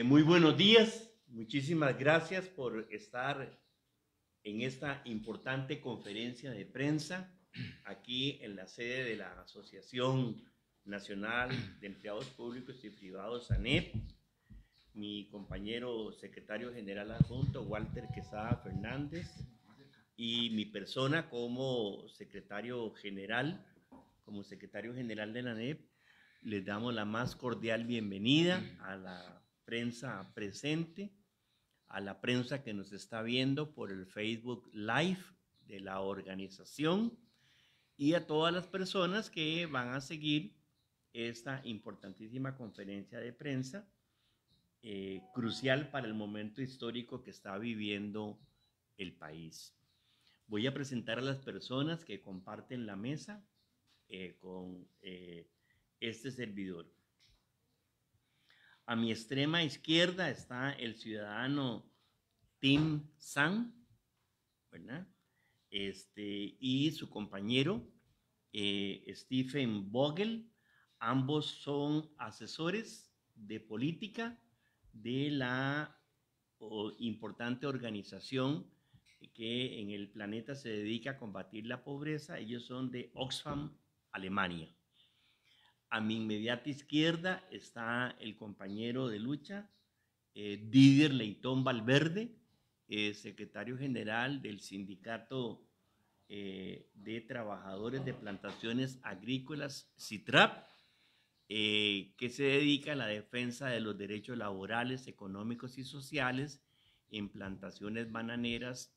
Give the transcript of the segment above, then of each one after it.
Muy buenos días, muchísimas gracias por estar en esta importante conferencia de prensa aquí en la sede de la Asociación Nacional de Empleados Públicos y Privados, ANEP. Mi compañero secretario general adjunto, Walter Quesada Fernández, y mi persona como secretario general de la ANEP, les damos la más cordial bienvenida a la prensa presente, a la prensa que nos está viendo por el Facebook Live de la organización y a todas las personas que van a seguir esta importantísima conferencia de prensa, crucial para el momento histórico que está viviendo el país. Voy a presentar a las personas que comparten la mesa con este servidor. A mi extrema izquierda está el ciudadano Tim San, ¿verdad? Y su compañero Stephen Vogel. Ambos son asesores de política de la importante organización que en el planeta se dedica a combatir la pobreza. Ellos son de Oxfam, Alemania. A mi inmediata izquierda está el compañero de lucha, Didier Leitón Valverde, secretario general del Sindicato de Trabajadores de Plantaciones Agrícolas, SITRAP, que se dedica a la defensa de los derechos laborales, económicos y sociales en plantaciones bananeras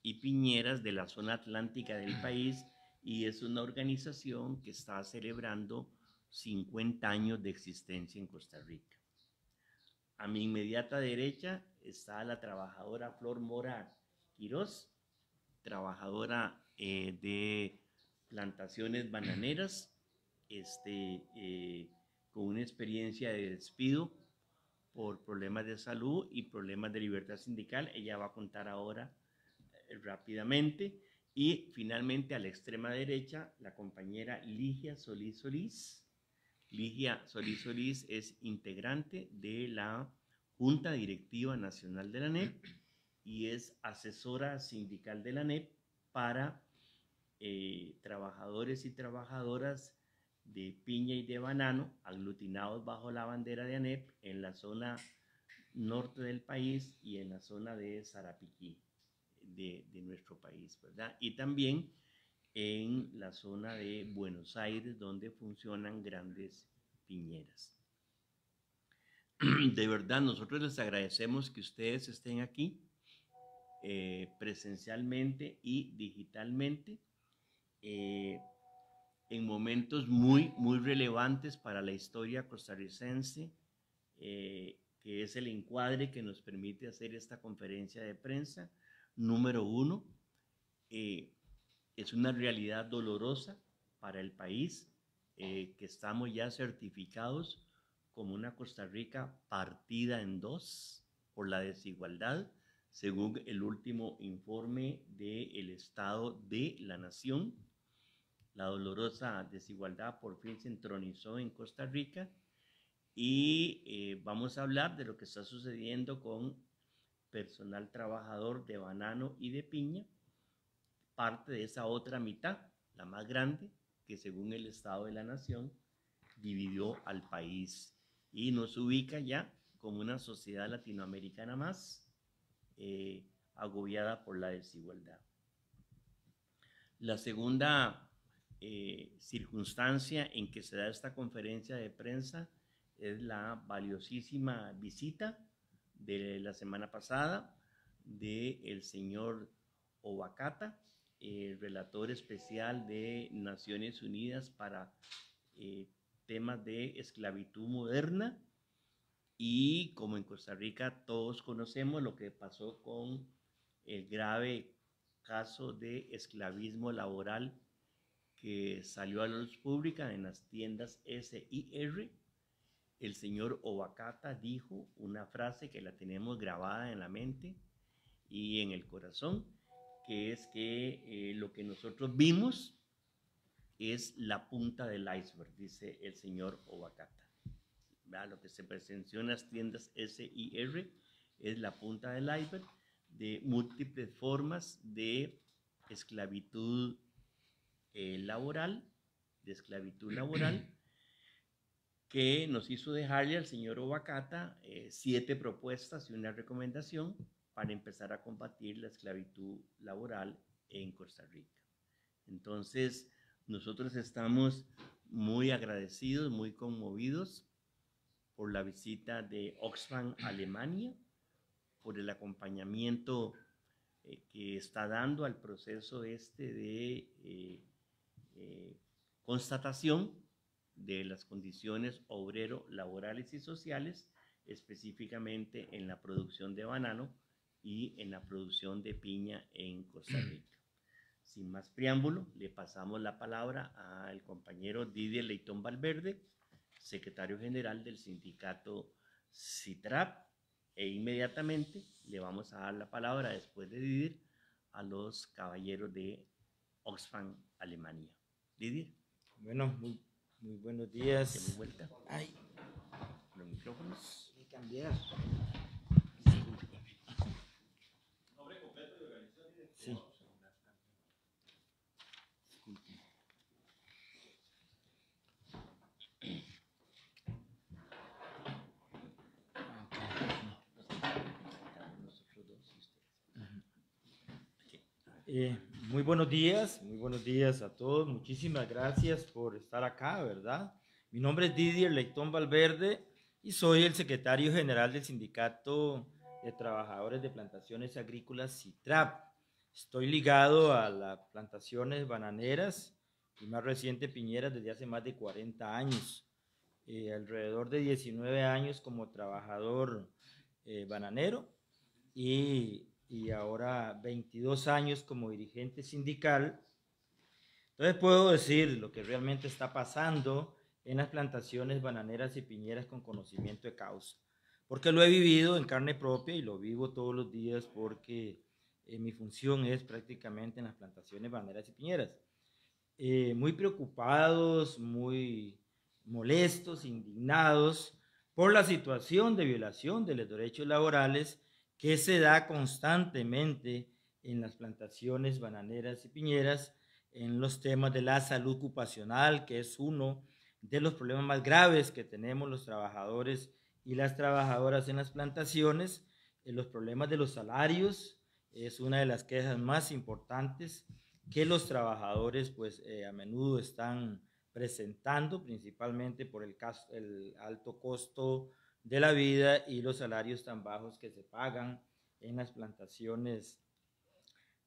y piñeras de la zona atlántica del país, y es una organización que está celebrando 50 años de existencia en Costa Rica. A mi inmediata derecha está la trabajadora Flor Mora Quiroz, trabajadora de plantaciones bananeras, con una experiencia de despido por problemas de salud y problemas de libertad sindical. Ella va a contar ahora rápidamente. Y finalmente a la extrema derecha, la compañera Ligia Solís Solís. Ligia Solís Solís es integrante de la Junta Directiva Nacional de la ANEP y es asesora sindical de la ANEP para trabajadores y trabajadoras de piña y de banano aglutinados bajo la bandera de ANEP en la zona norte del país y en la zona de Sarapiquí de nuestro país, ¿verdad? Y también en la zona de Buenos Aires, donde funcionan grandes piñeras. De verdad, nosotros les agradecemos que ustedes estén aquí presencialmente y digitalmente en momentos muy relevantes para la historia costarricense, que es el encuadre que nos permite hacer esta conferencia de prensa. Número uno, es una realidad dolorosa para el país, que estamos ya certificados como una Costa Rica partida en dos por la desigualdad, según el último informe del Estado de la Nación. La dolorosa desigualdad por fin se entronizó en Costa Rica y vamos a hablar de lo que está sucediendo con personal trabajador de banano y de piña, parte de esa otra mitad, la más grande, que según el Estado de la Nación dividió al país y nos ubica ya como una sociedad latinoamericana más agobiada por la desigualdad. La segunda circunstancia en que se da esta conferencia de prensa es la valiosísima visita de la semana pasada del señor Obacata, el relator especial de Naciones Unidas para temas de esclavitud moderna. Y como en Costa Rica todos conocemos lo que pasó con el grave caso de esclavismo laboral que salió a la luz pública en las tiendas SIR, el señor Obacata dijo una frase que la tenemos grabada en la mente y en el corazón, que es que lo que nosotros vimos es la punta del iceberg, dice el señor Obacata. ¿Verdad? Lo que se presenció en las tiendas SIR es la punta del iceberg de múltiples formas de esclavitud laboral, que nos hizo dejarle al señor Obacata 7 propuestas y una recomendación para empezar a combatir la esclavitud laboral en Costa Rica. Entonces, nosotros estamos muy agradecidos, muy conmovidos por la visita de Oxfam Alemania, por el acompañamiento que está dando al proceso de constatación de las condiciones obrero, laborales y sociales, específicamente en la producción de banano y en la producción de piña en Costa Rica. Sin más preámbulo, le pasamos la palabra al compañero Didier Leitón Valverde, secretario general del sindicato CITRAP, e inmediatamente le vamos a dar la palabra, después de Didier, a los caballeros de Oxfam Alemania. Didier. Bueno, muy buenos días. Demos vuelta. Ay, Los micrófonos. hay que cambiar. Nombre completo de organización. Sí. Muy buenos días a todos. Muchísimas gracias por estar acá, ¿verdad? Mi nombre es Didier Leitón Valverde y soy el secretario general del Sindicato de Trabajadores de Plantaciones Agrícolas CITRAP. Estoy ligado a las plantaciones bananeras y más reciente piñeras desde hace más de 40 años. Alrededor de 19 años como trabajador bananero y ahora 22 años como dirigente sindical. Entonces puedo decir lo que realmente está pasando en las plantaciones bananeras y piñeras con conocimiento de causa, porque lo he vivido en carne propia y lo vivo todos los días porque mi función es prácticamente en las plantaciones bananeras y piñeras. Muy preocupados, muy molestos, indignados por la situación de violación de los derechos laborales que se da constantemente en las plantaciones bananeras y piñeras, en los temas de la salud ocupacional, que es uno de los problemas más graves que tenemos los trabajadores y las trabajadoras en las plantaciones. Los problemas de los salarios es una de las quejas más importantes que los trabajadores pues a menudo están presentando, principalmente por el alto costo de la vida y los salarios tan bajos que se pagan en las plantaciones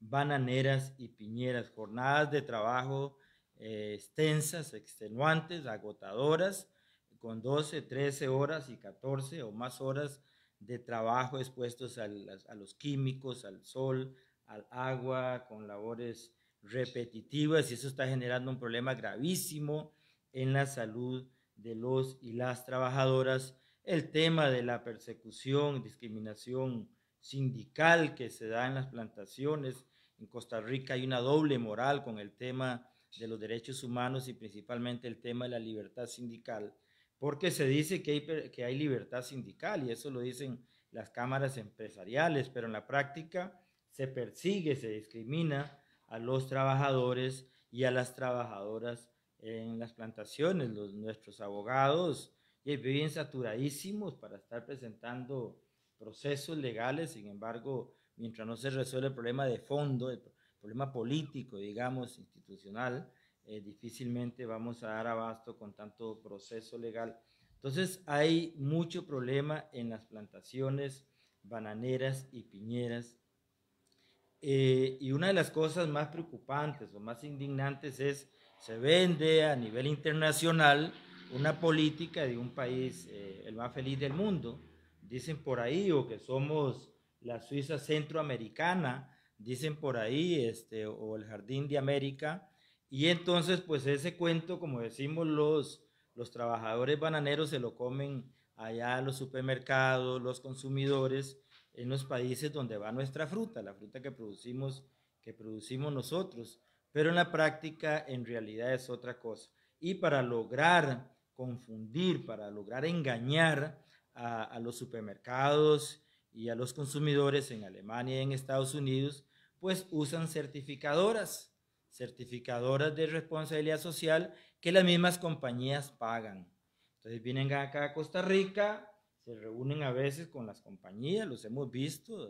bananeras y piñeras. Jornadas de trabajo extensas, extenuantes, agotadoras, con 12, 13 horas y 14 o más horas de trabajo expuestos a los químicos, al sol, al agua, con labores repetitivas, y eso está generando un problema gravísimo en la salud de los y las trabajadoras. El tema de la persecución, discriminación sindical que se da en las plantaciones. En Costa Rica hay una doble moral con el tema de los derechos humanos y principalmente el tema de la libertad sindical, porque se dice que hay libertad sindical y eso lo dicen las cámaras empresariales, pero en la práctica se persigue, se discrimina a los trabajadores y a las trabajadoras en las plantaciones. Nuestros abogados viven saturadísimos para estar presentando procesos legales. Sin embargo, mientras no se resuelve el problema de fondo, el problema político, digamos, institucional, difícilmente vamos a dar abasto con tanto proceso legal. Entonces hay mucho problema en las plantaciones bananeras y piñeras. Y una de las cosas más preocupantes o más indignantes es, se vende a nivel internacional una política de un país el más feliz del mundo, dicen por ahí, o que somos la Suiza centroamericana, dicen por ahí, o el Jardín de América, y entonces pues ese cuento, como decimos los los trabajadores bananeros se lo comen allá los supermercados, los consumidores, en los países donde va nuestra fruta, la fruta que producimos nosotros, pero en la práctica en realidad es otra cosa. Y para lograr confundir, para lograr engañar a los supermercados y a los consumidores en Alemania y en Estados Unidos, pues usan certificadoras de responsabilidad social que las mismas compañías pagan. Entonces vienen acá a Costa Rica, se reúnen a veces con las compañías, los hemos visto,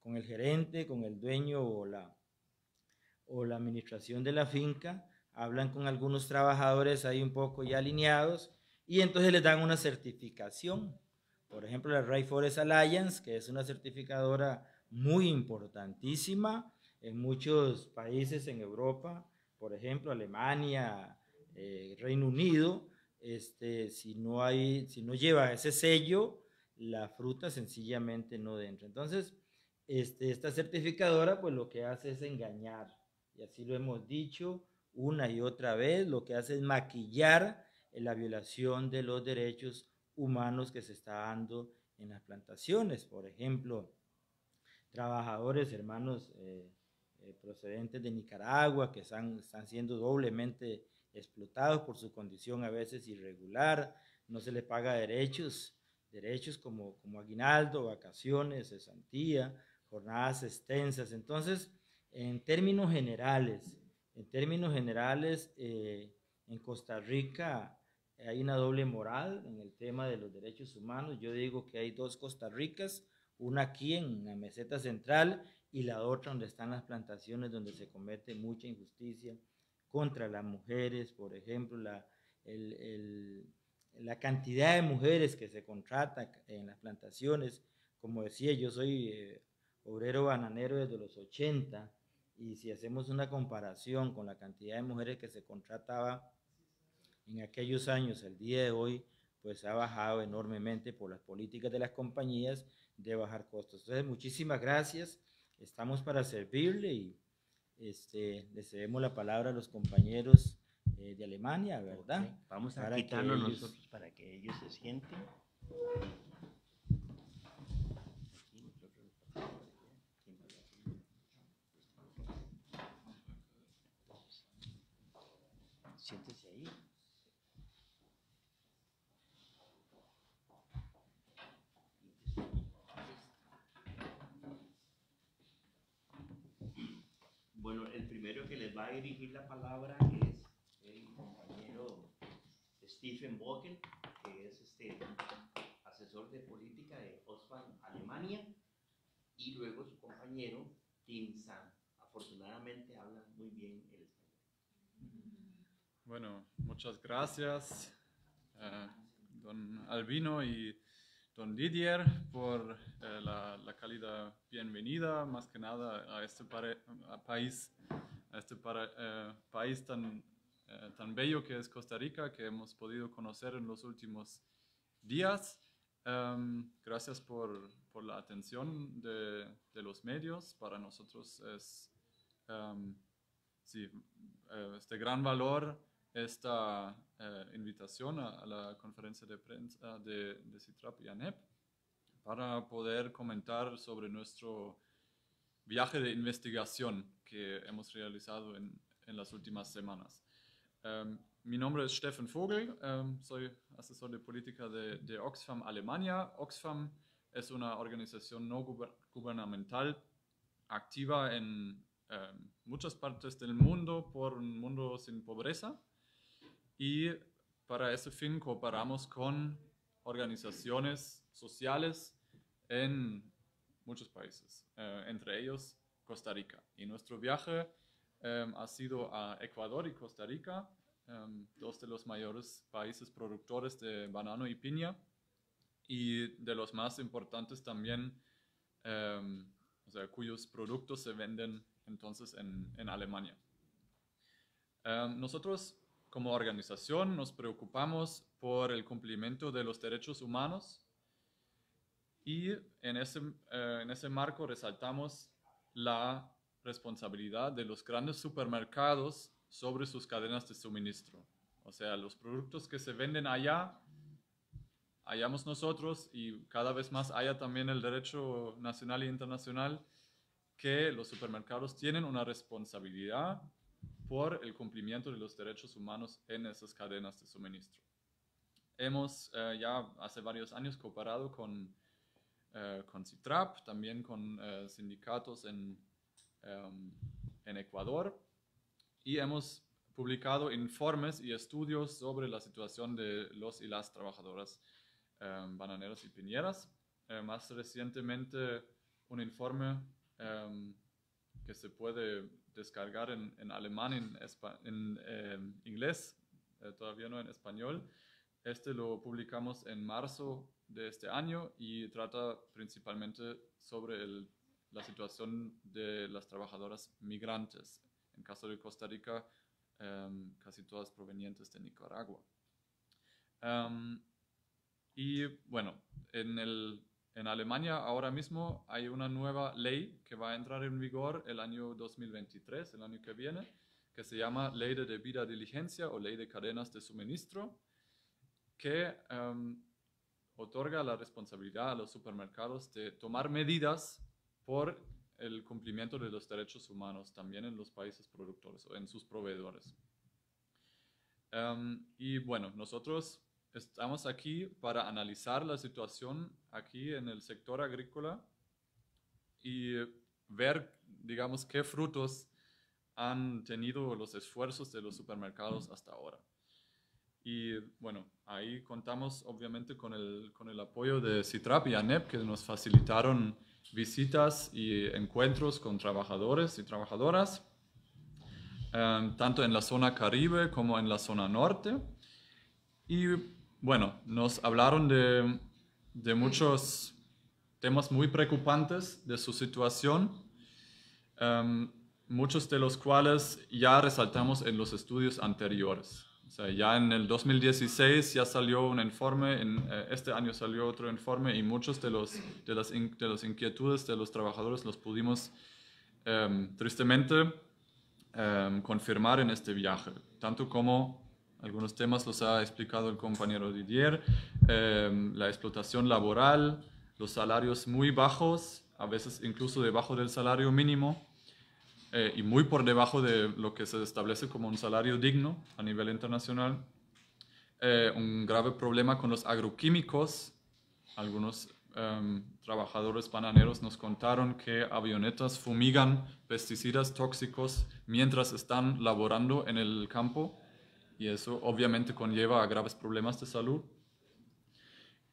con el gerente, con el dueño o la administración de la finca, hablan con algunos trabajadores ahí un poco ya alineados y entonces les dan una certificación. Por ejemplo, la Rainforest Alliance, que es una certificadora muy importantísima en muchos países en Europa, por ejemplo, Alemania, Reino Unido, si no lleva ese sello, la fruta sencillamente no entra. Entonces, esta certificadora pues lo que hace es engañar, y así lo hemos dicho una y otra vez, lo que hace es maquillar la violación de los derechos humanos que se está dando en las plantaciones. Por ejemplo, trabajadores, hermanos procedentes de Nicaragua que están siendo doblemente explotados por su condición a veces irregular, no se les paga derechos como aguinaldo, vacaciones, cesantía, jornadas extensas. Entonces, en términos generales, en Costa Rica hay una doble moral en el tema de los derechos humanos. Yo digo que hay dos Costa Ricas, una aquí en la meseta central y la otra donde están las plantaciones, donde se comete mucha injusticia contra las mujeres, por ejemplo, la cantidad de mujeres que se contrata en las plantaciones. Como decía, yo soy obrero bananero desde los 80, y si hacemos una comparación con la cantidad de mujeres que se contrataba en aquellos años, el día de hoy, pues ha bajado enormemente por las políticas de las compañías de bajar costos. Entonces, muchísimas gracias, estamos para servirle y le cedemos la palabra a los compañeros de Alemania, ¿verdad? Okay. Vamos a para quitarnos ellos... nosotros para que ellos se sienten. Siéntese ahí. Bueno, el primero que les va a dirigir la palabra es el compañero Stephen Vogel, que es asesor de política de Oxfam Alemania, y luego su compañero Tim Sam. Afortunadamente hablan muy bien el español. Bueno, muchas gracias, don Albino y don Didier, por la cálida bienvenida, más que nada a este país tan bello que es Costa Rica, que hemos podido conocer en los últimos días. Gracias por la atención de los medios. Para nosotros es este gran valor esta invitación a la conferencia de prensa de CITRAP y ANEP para poder comentar sobre nuestro viaje de investigación que hemos realizado en las últimas semanas. Mi nombre es Stephen Vogel, soy asesor de política de Oxfam Alemania. Oxfam es una organización no gubernamental activa en muchas partes del mundo por un mundo sin pobreza, y para ese fin cooperamos con organizaciones sociales en muchos países, entre ellos Costa Rica. Y nuestro viaje ha sido a Ecuador y Costa Rica, dos de los mayores países productores de banano y piña, y de los más importantes también, o sea, cuyos productos se venden entonces en Alemania. Nosotros como organización nos preocupamos por el cumplimiento de los derechos humanos, y en ese marco resaltamos la responsabilidad de los grandes supermercados sobre sus cadenas de suministro. O sea, los productos que se venden allá, hallamos nosotros y cada vez más haya también el derecho nacional e internacional que los supermercados tienen una responsabilidad por el cumplimiento de los derechos humanos en esas cadenas de suministro. Hemos ya hace varios años cooperado con CITRAP, también con sindicatos en Ecuador, y hemos publicado informes y estudios sobre la situación de los y las trabajadoras bananeras y piñeras. Más recientemente, un informe que se puede descargar en alemán, en inglés, todavía no en español. Este lo publicamos en marzo de este año y trata principalmente sobre la situación de las trabajadoras migrantes. En caso de Costa Rica, casi todas provenientes de Nicaragua. Y bueno, en Alemania ahora mismo hay una nueva ley que va a entrar en vigor el año 2023, el año que viene, que se llama Ley de Debida Diligencia o Ley de Cadenas de Suministro, que otorga la responsabilidad a los supermercados de tomar medidas por el cumplimiento de los derechos humanos también en los países productores o en sus proveedores. Y bueno, nosotros estamos aquí para analizar la situación aquí en el sector agrícola y ver, digamos, qué frutos han tenido los esfuerzos de los supermercados hasta ahora. Y bueno, ahí contamos obviamente con el apoyo de CITRAP y ANEP, que nos facilitaron visitas y encuentros con trabajadores y trabajadoras, tanto en la zona Caribe como en la zona norte. Y bueno, nos hablaron de muchos temas muy preocupantes de su situación, muchos de los cuales ya resaltamos en los estudios anteriores. O sea, ya en el 2016 ya salió un informe, este año salió otro informe y muchos de las inquietudes de los trabajadores los pudimos tristemente confirmar en este viaje, tanto como algunos temas los ha explicado el compañero Didier, la explotación laboral, los salarios muy bajos, a veces incluso debajo del salario mínimo, y muy por debajo de lo que se establece como un salario digno a nivel internacional. Un grave problema con los agroquímicos. Algunos trabajadores bananeros nos contaron que avionetas fumigan pesticidas tóxicos mientras están laborando en el campo, y eso obviamente conlleva a graves problemas de salud.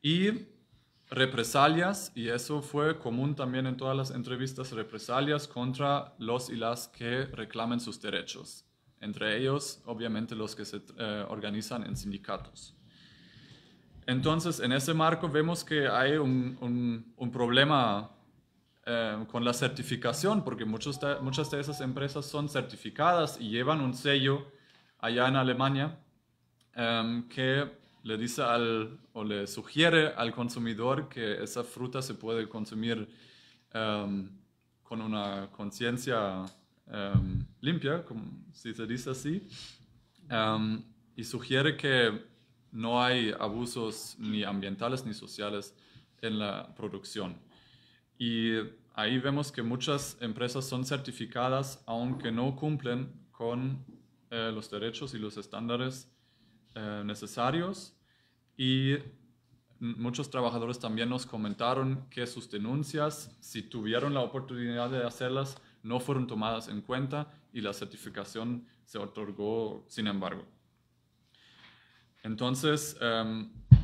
Y represalias, y eso fue común también en todas las entrevistas, represalias contra los y las que reclamen sus derechos, entre ellos obviamente los que se organizan en sindicatos. Entonces, en ese marco vemos que hay un problema con la certificación, porque muchas de esas empresas son certificadas y llevan un sello allá en Alemania que le dice o le sugiere al consumidor que esa fruta se puede consumir con una conciencia limpia, si se dice así, y sugiere que no hay abusos ni ambientales ni sociales en la producción. Y ahí vemos que muchas empresas son certificadas aunque no cumplen con los derechos y los estándares necesarios, y muchos trabajadores también nos comentaron que sus denuncias, si tuvieron la oportunidad de hacerlas, no fueron tomadas en cuenta y la certificación se otorgó sin embargo. Entonces,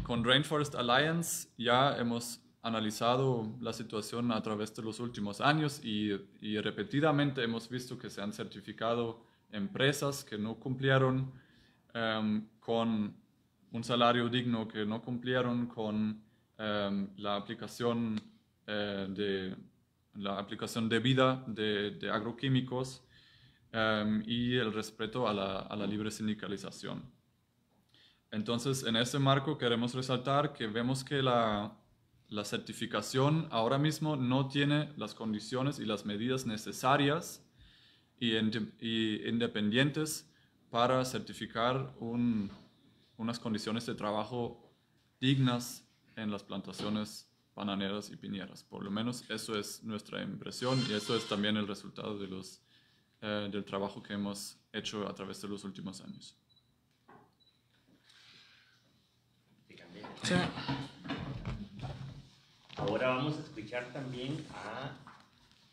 con Rainforest Alliance ya hemos analizado la situación a través de los últimos años y repetidamente hemos visto que se han certificado empresas que no cumplieron con un salario digno, que no cumplieron con la aplicación debida de agroquímicos y el respeto a la libre sindicalización. Entonces, en ese marco queremos resaltar que vemos que la certificación ahora mismo no tiene las condiciones y las medidas necesarias y independientes para certificar un unas condiciones de trabajo dignas en las plantaciones bananeras y piñeras. Por lo menos eso es nuestra impresión y eso es también el resultado de del trabajo que hemos hecho a través de los últimos años. Sí. Ahora vamos a escuchar también a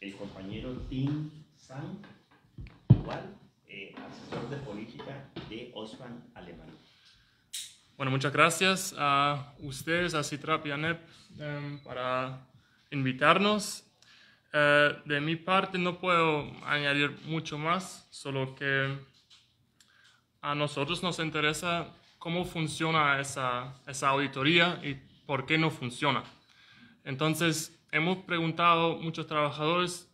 el compañero Tim Sang, igual, asesor de política de Osman Alemania. Bueno, muchas gracias a ustedes, a CITRAP y a ANEP, para invitarnos. De mi parte no puedo añadir mucho más, solo que a nosotros nos interesa cómo funciona esa auditoría y por qué no funciona. Entonces, hemos preguntado a muchos trabajadores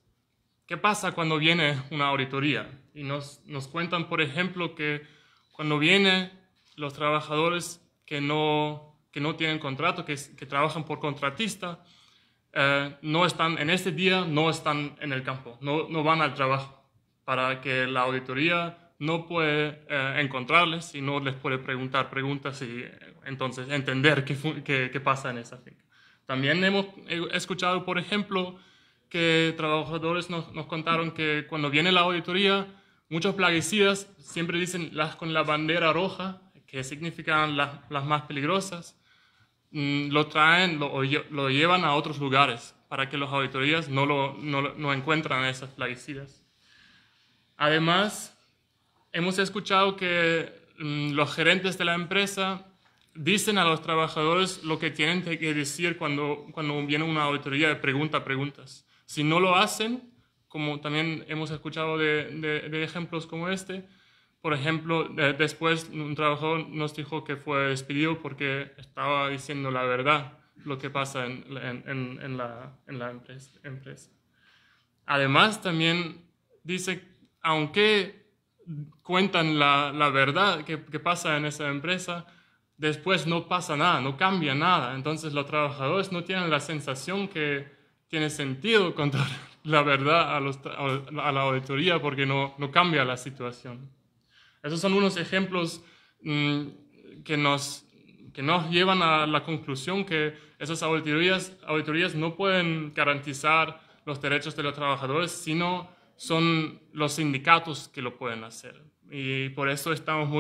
qué pasa cuando viene una auditoría. Y nos cuentan, por ejemplo, que cuando vienen los trabajadores que no tienen contrato, que trabajan por contratista, no están en este día, no están en el campo, no van al trabajo, para que la auditoría no puede encontrarles y no les puede preguntar preguntas y entonces entender qué pasa en esa finca. También hemos escuchado, por ejemplo, que trabajadores nos contaron que cuando viene la auditoría, muchos plaguicidas siempre dicen con la bandera roja, que significan las más peligrosas, lo traen, lo llevan a otros lugares para que las auditorías no encuentran esas plaguicidas. Además, hemos escuchado que los gerentes de la empresa dicen a los trabajadores lo que tienen que decir cuando viene una auditoría de preguntas. Si no lo hacen, como también hemos escuchado de ejemplos como este, por ejemplo, después un trabajador nos dijo que fue despedido porque estaba diciendo la verdad, lo que pasa en la empresa. Además, también dice, aunque cuentan la verdad que pasa en esa empresa, después no pasa nada, no cambia nada. Entonces los trabajadores no tienen la sensación que tiene sentido contar la verdad a la auditoría porque no cambia la situación. Esos son unos ejemplos que nos llevan a la conclusión que esas auditorías no pueden garantizar los derechos de los trabajadores, sino son los sindicatos que lo pueden hacer. Y por eso estamos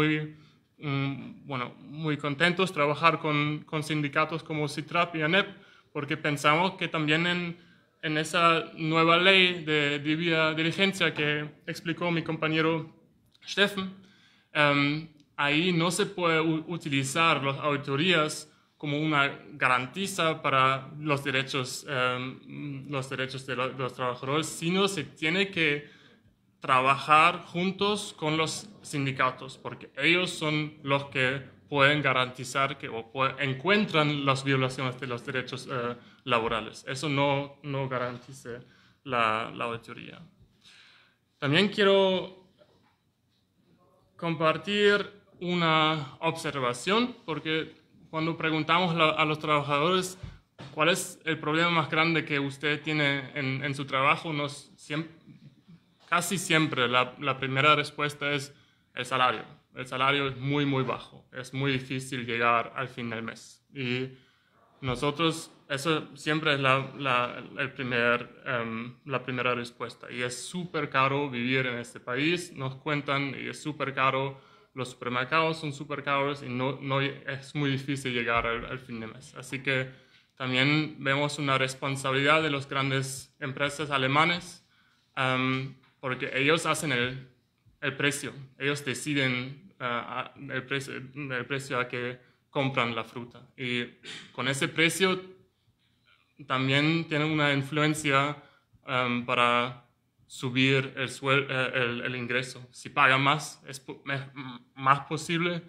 muy contentos de trabajar con sindicatos como CITRAP y ANEP, porque pensamos que también en esa nueva ley de debida diligencia que explicó mi compañero Steffen, ahí no se puede utilizar las auditorías como una garantía para los derechos de los trabajadores, sino se tiene que trabajar juntos con los sindicatos, porque ellos son los que pueden garantizar encuentran las violaciones de los derechos laborales. Eso no garantiza la auditoría. También quiero compartir una observación, porque cuando preguntamos a los trabajadores cuál es el problema más grande que usted tiene en su trabajo, casi siempre la primera respuesta es el salario. El salario es muy, muy bajo. Es muy difícil llegar al fin del mes. Y nosotros, eso siempre es la primera respuesta. Y es súper caro vivir en este país, nos cuentan, y es súper caro. Los supermercados son súper caros y es muy difícil llegar al fin de mes. Así que también vemos una responsabilidad de las grandes empresas alemanes, porque ellos hacen el precio. Ellos deciden el precio a que compran la fruta. Y con ese precio también tienen una influencia para subir el ingreso. Si pagan más, es más posible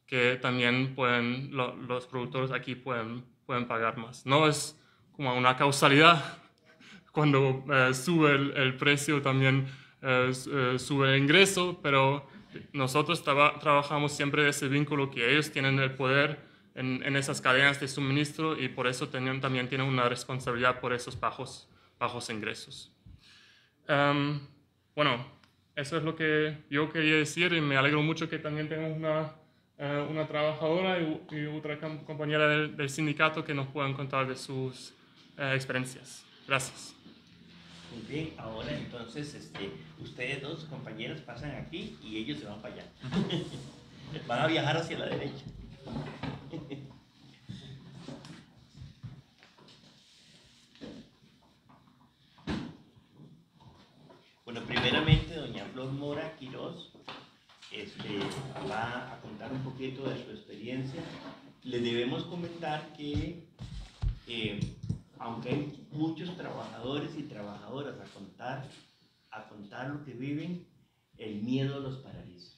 que también los productores aquí pueden pagar más. No es como una causalidad. Cuando sube el precio también sube el ingreso, pero nosotros trabajamos siempre de ese vínculo que ellos tienen el poder en esas cadenas de suministro y por eso también tienen una responsabilidad por esos bajos ingresos. Bueno, eso es lo que yo quería decir y me alegro mucho que también tenemos una trabajadora y otra compañera del sindicato que nos puedan contar de sus experiencias. Gracias. Muy bien, ahora entonces ustedes dos compañeros pasan aquí y ellos se van para allá. Van a viajar hacia la derecha. Bueno, primeramente doña Flor Mora Quirós va a contar un poquito de su experiencia. Le debemos comentar que aunque hay muchos trabajadores y trabajadoras a contar lo que viven, el miedo los paraliza.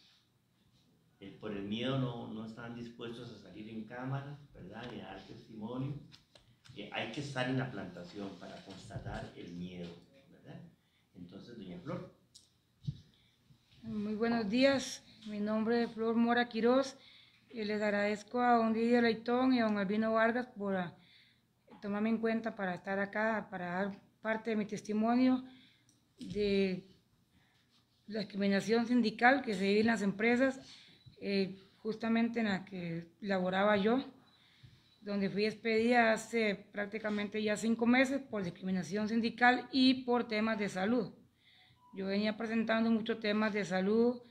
Por el miedo no están dispuestos a salir en cámara, ¿verdad? Ni a dar testimonio. Hay que estar en la plantación para constatar el miedo, ¿verdad? Entonces, doña Flor. Muy buenos días, mi nombre es Flor Mora Quirós y les agradezco a don Didier Leitón y a don Albino Vargas por tomarme en cuenta para estar acá, para dar parte de mi testimonio de la discriminación sindical que se vive en las empresas, justamente en la que laboraba yo, donde fui despedida hace prácticamente ya 5 meses por discriminación sindical y por temas de salud. Yo venía presentando muchos temas de salud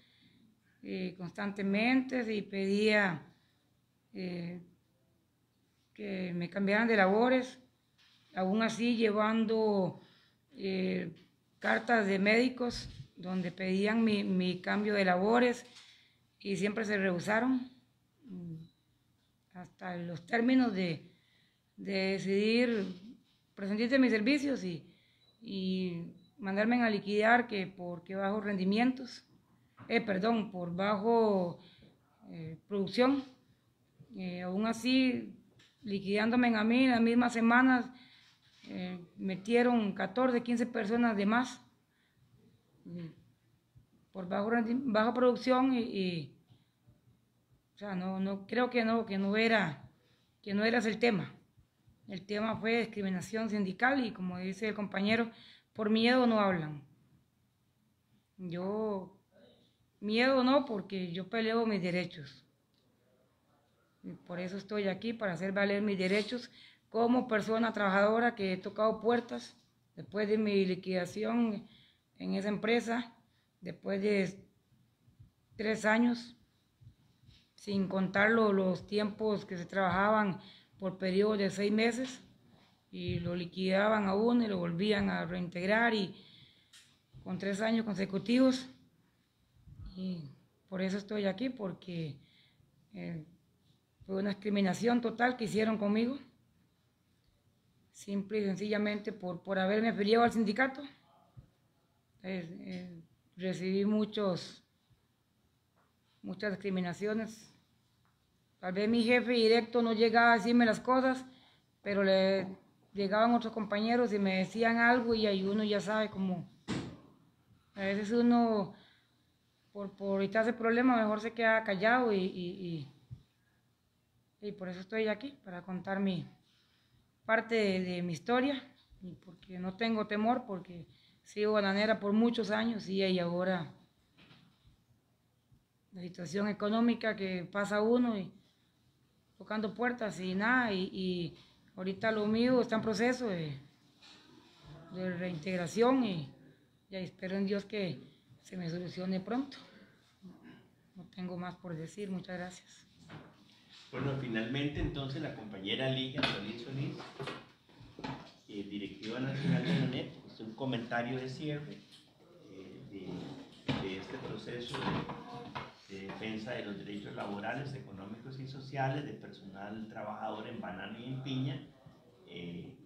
constantemente y pedía que me cambiaran de labores, aún así llevando cartas de médicos donde pedían mi cambio de labores y siempre se rehusaron hasta los términos de decidir prescindir de mis servicios y mandarme a liquidar que porque bajo rendimientos, por bajo producción, aún así liquidándome a mí en las mismas semanas, metieron 14, 15 personas de más por baja producción o sea, no creo que no era ese el tema. El tema fue discriminación sindical y como dice el compañero, por miedo no hablan. Miedo no, porque yo peleo mis derechos. Y por eso estoy aquí, para hacer valer mis derechos como persona trabajadora que he tocado puertas después de mi liquidación en esa empresa, después de 3 años, sin contar los tiempos que se trabajaban por periodos de 6 meses, y lo liquidaban a uno y lo volvían a reintegrar, y con 3 años consecutivos. Y por eso estoy aquí, porque fue una discriminación total que hicieron conmigo, simple y sencillamente por haberme afiliado al sindicato. Recibí muchas discriminaciones. Tal vez mi jefe directo no llegaba a decirme las cosas, pero le llegaban otros compañeros y me decían algo, y ahí uno ya sabe cómo. A veces uno, por evitarse problemas, mejor se queda callado, y por eso estoy aquí, para contar mi parte de mi historia, y porque no tengo temor, porque sigo bananera por muchos años, y ahora la situación económica que pasa uno y tocando puertas y nada, y ahorita lo mío está en proceso de reintegración, y espero en Dios que se me solucione pronto. No tengo más por decir, muchas gracias. Bueno, finalmente entonces la compañera Ligia Solís, directiva nacional de ANEP, un comentario de cierre de este proceso de defensa de los derechos laborales, económicos y sociales de personal trabajador en banano y en piña,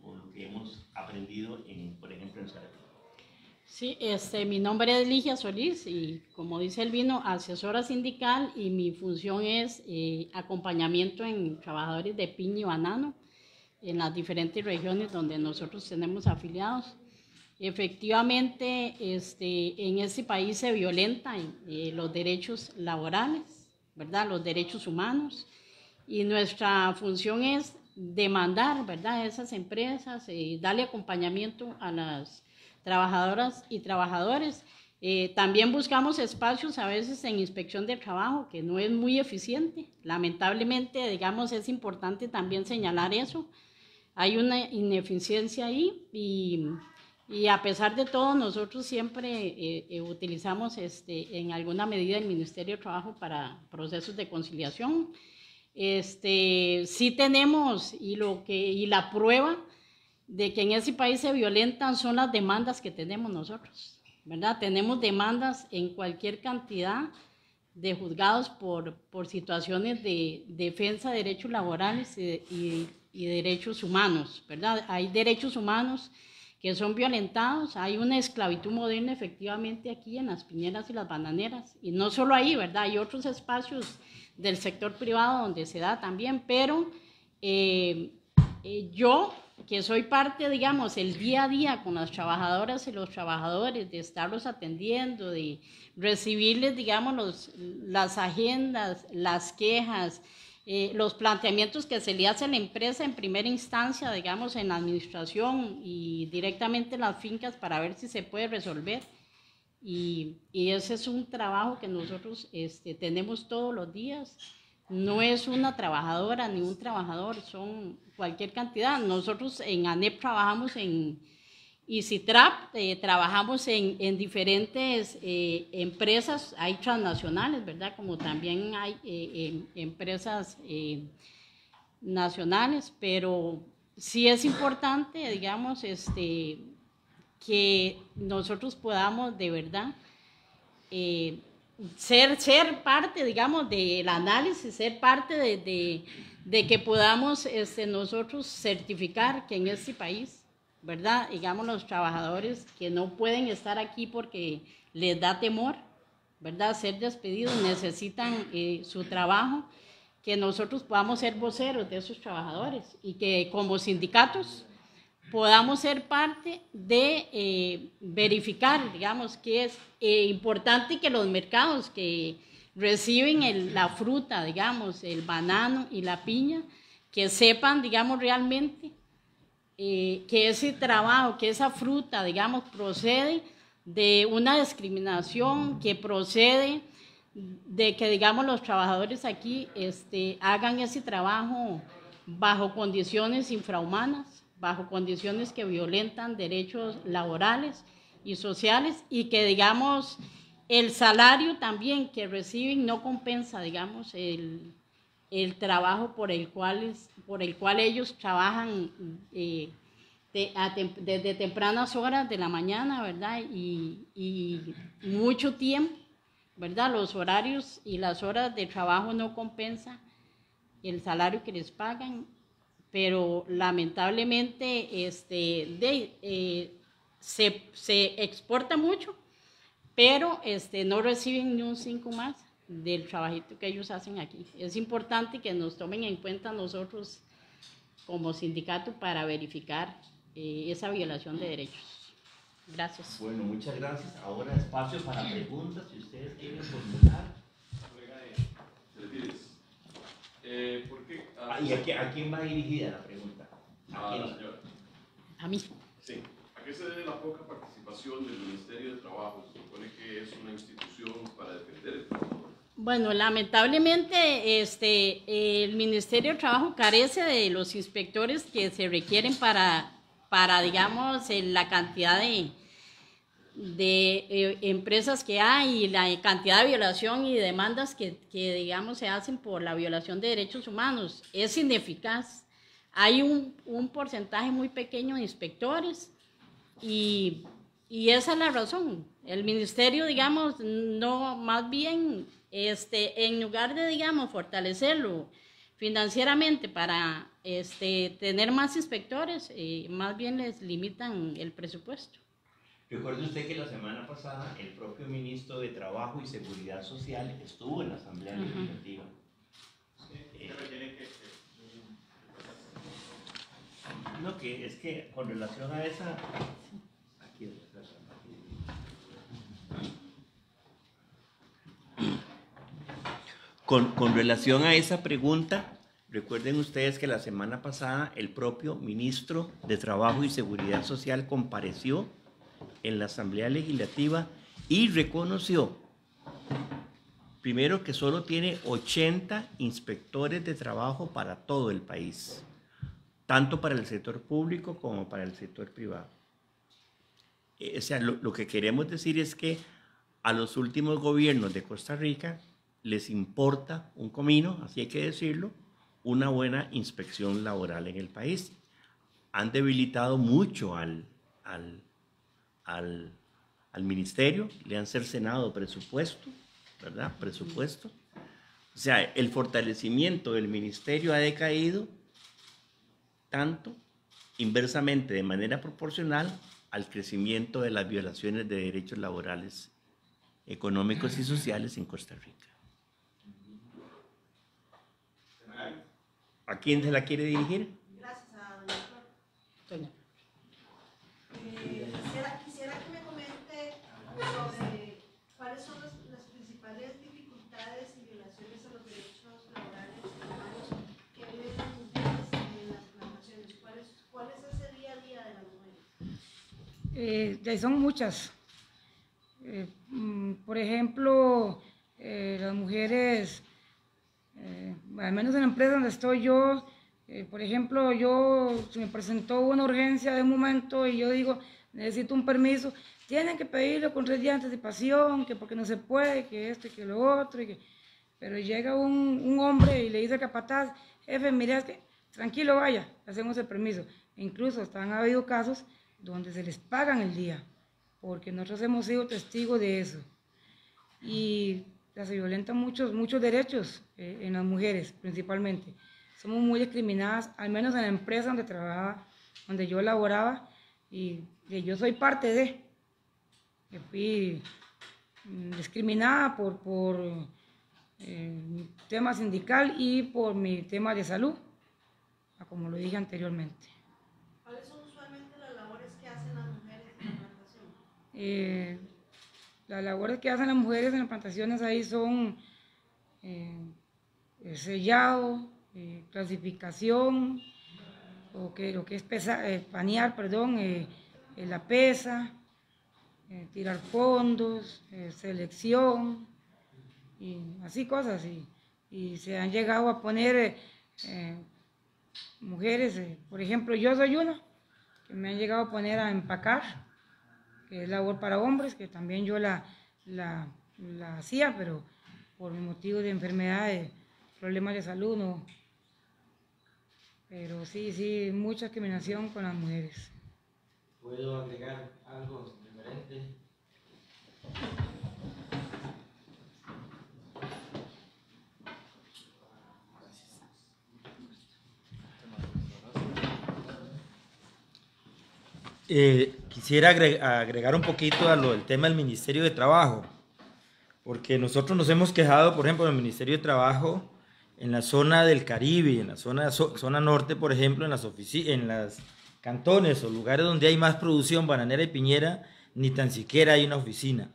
con lo que hemos aprendido, por ejemplo, en Sarapí. Sí, mi nombre es Ligia Solís y, como dice Albino, asesora sindical, y mi función es acompañamiento en trabajadores de piña y banano en las diferentes regiones donde nosotros tenemos afiliados. Efectivamente, en este país se violentan los derechos laborales, ¿verdad? Los derechos humanos, y nuestra función es demandar, ¿verdad?, a esas empresas, darle acompañamiento a las trabajadoras y trabajadores También buscamos espacios a veces en inspección de trabajo que no es muy eficiente. Lamentablemente, digamos, es importante también señalar eso. Hay una ineficiencia ahí y a pesar de todo nosotros siempre utilizamos en alguna medida el Ministerio de Trabajo para procesos de conciliación. Sí tenemos y la prueba de que en ese país se violentan son las demandas que tenemos nosotros, ¿verdad? Tenemos demandas en cualquier cantidad de juzgados por situaciones de defensa de derechos laborales y derechos humanos, ¿verdad? Hay derechos humanos que son violentados, hay una esclavitud moderna efectivamente aquí en las piñeras y las bananeras, y no solo ahí, ¿verdad? Hay otros espacios del sector privado donde se da también, pero yo, que soy parte, digamos, el día a día con las trabajadoras y los trabajadores, de estarlos atendiendo, de recibirles, digamos, las agendas, las quejas, los planteamientos que se le hace a la empresa en primera instancia, digamos, en la administración y directamente en las fincas para ver si se puede resolver. Y ese es un trabajo que nosotros tenemos todos los días. No es una trabajadora ni un trabajador, son cualquier cantidad. Nosotros en ANEP trabajamos en ICITRAP, trabajamos en diferentes empresas, hay transnacionales, ¿verdad? Como también hay empresas nacionales, pero sí es importante, digamos, que nosotros podamos de verdad ser parte, digamos, del análisis, ser parte de que podamos nosotros certificar que en este país, ¿verdad? Digamos, los trabajadores que no pueden estar aquí porque les da temor, ¿verdad? Ser despedidos, necesitan su trabajo, que nosotros podamos ser voceros de esos trabajadores y que como sindicatos podamos ser parte de verificar, digamos, que es importante que los mercados que reciben la fruta, digamos, el banano y la piña, que sepan, digamos, realmente que ese trabajo, que esa fruta, digamos, procede de una discriminación, que procede de que, digamos, los trabajadores aquí hagan ese trabajo bajo condiciones infrahumanas, bajo condiciones que violentan derechos laborales y sociales y que, digamos, el salario también que reciben no compensa, digamos, el trabajo por el cual ellos trabajan desde tempranas horas de la mañana, ¿verdad? Y mucho tiempo, ¿verdad? Los horarios y las horas de trabajo no compensan el salario que les pagan, pero lamentablemente se exporta mucho, pero no reciben ni un 5 más del trabajito que ellos hacen aquí. Es importante que nos tomen en cuenta nosotros como sindicato para verificar esa violación de derechos. Gracias. Bueno, muchas gracias. Ahora espacio para preguntas, si ustedes quieren formular. ¿Por qué? ¿Y a quién va dirigida la pregunta? A la señora. A mí. Sí. ¿A qué se debe la poca participación del Ministerio de Trabajo? Se supone que es una institución para defender el trabajador. Bueno, lamentablemente el Ministerio de Trabajo carece de los inspectores que se requieren para digamos, la cantidad de empresas que hay y la cantidad de violación y demandas que, digamos, se hacen por la violación de derechos humanos. Es ineficaz. Hay un porcentaje muy pequeño de inspectores y esa es la razón. El ministerio, digamos, no, más bien, en lugar de, digamos, fortalecerlo financieramente para tener más inspectores, más bien les limitan el presupuesto. Recuerde usted que la semana pasada el propio ministro de Trabajo y Seguridad Social estuvo en la Asamblea Legislativa. No, que es que con relación a esa... Aquí, con relación a esa pregunta, recuerden ustedes que la semana pasada el propio ministro de Trabajo y Seguridad Social compareció en la Asamblea Legislativa y reconoció, primero, que solo tiene 80 inspectores de trabajo para todo el país, tanto para el sector público como para el sector privado. O sea, lo que queremos decir es que a los últimos gobiernos de Costa Rica les importa un comino, así hay que decirlo, una buena inspección laboral en el país. Han debilitado mucho al ministerio, le han cercenado presupuesto, ¿verdad? Presupuesto. O sea, el fortalecimiento del ministerio ha decaído tanto, inversamente, de manera proporcional, al crecimiento de las violaciones de derechos laborales, económicos y sociales en Costa Rica. ¿A quién se la quiere dirigir? Gracias a doña Flor. Doña. Quisiera que me comente sobre cuáles son las principales dificultades y violaciones a los derechos laborales y humanos que viven las mujeres en las plantaciones. ¿Cuál es ese día a día de las mujeres? Son muchas. Por ejemplo, las mujeres, al menos en la empresa donde estoy yo, por ejemplo, se me presentó una urgencia de un momento y yo digo, necesito un permiso, tienen que pedirlo con 3 días de anticipación, que porque no se puede, que esto y que lo otro, pero llega un hombre y le dice al capataz, jefe, mira, es que tranquilo, vaya, hacemos el permiso. E incluso han habido casos donde se les pagan el día, porque nosotros hemos sido testigos de eso. Y se violentan muchos derechos en las mujeres, principalmente. Somos muy discriminadas, al menos en la empresa donde trabajaba, donde yo laboraba, y yo soy parte de. Que fui discriminada por mi tema sindical y por mi tema de salud, como lo dije anteriormente. ¿Cuáles son usualmente las labores que hacen las mujeres en la plantación? Las labores que hacen las mujeres en las plantaciones ahí son sellado, clasificación, lo que es panear, la pesa, tirar fondos, selección, y así cosas. Y se han llegado a poner mujeres, por ejemplo, yo soy una, que me han llegado a poner a empacar, que es labor para hombres, que también yo la hacía, pero por motivo de enfermedades, problemas de salud, no. Pero sí, mucha discriminación con las mujeres. ¿Puedo agregar algo diferente? Quisiera agregar un poquito a lo del tema del Ministerio de Trabajo, porque nosotros nos hemos quejado, por ejemplo, del Ministerio de Trabajo en la zona del Caribe, en la zona norte, por ejemplo, en las cantones o lugares donde hay más producción bananera y piñera, ni tan siquiera hay una oficina.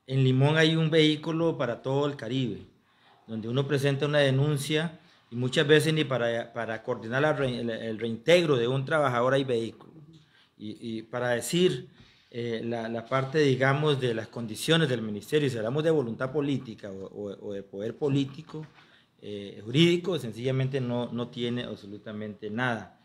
En Limón hay un vehículo para todo el Caribe, donde uno presenta una denuncia y muchas veces ni para coordinar el reintegro de un trabajador hay vehículo. Y para decir la parte, digamos, de las condiciones del ministerio, si hablamos de voluntad política o de poder político, jurídico, sencillamente no tiene absolutamente nada.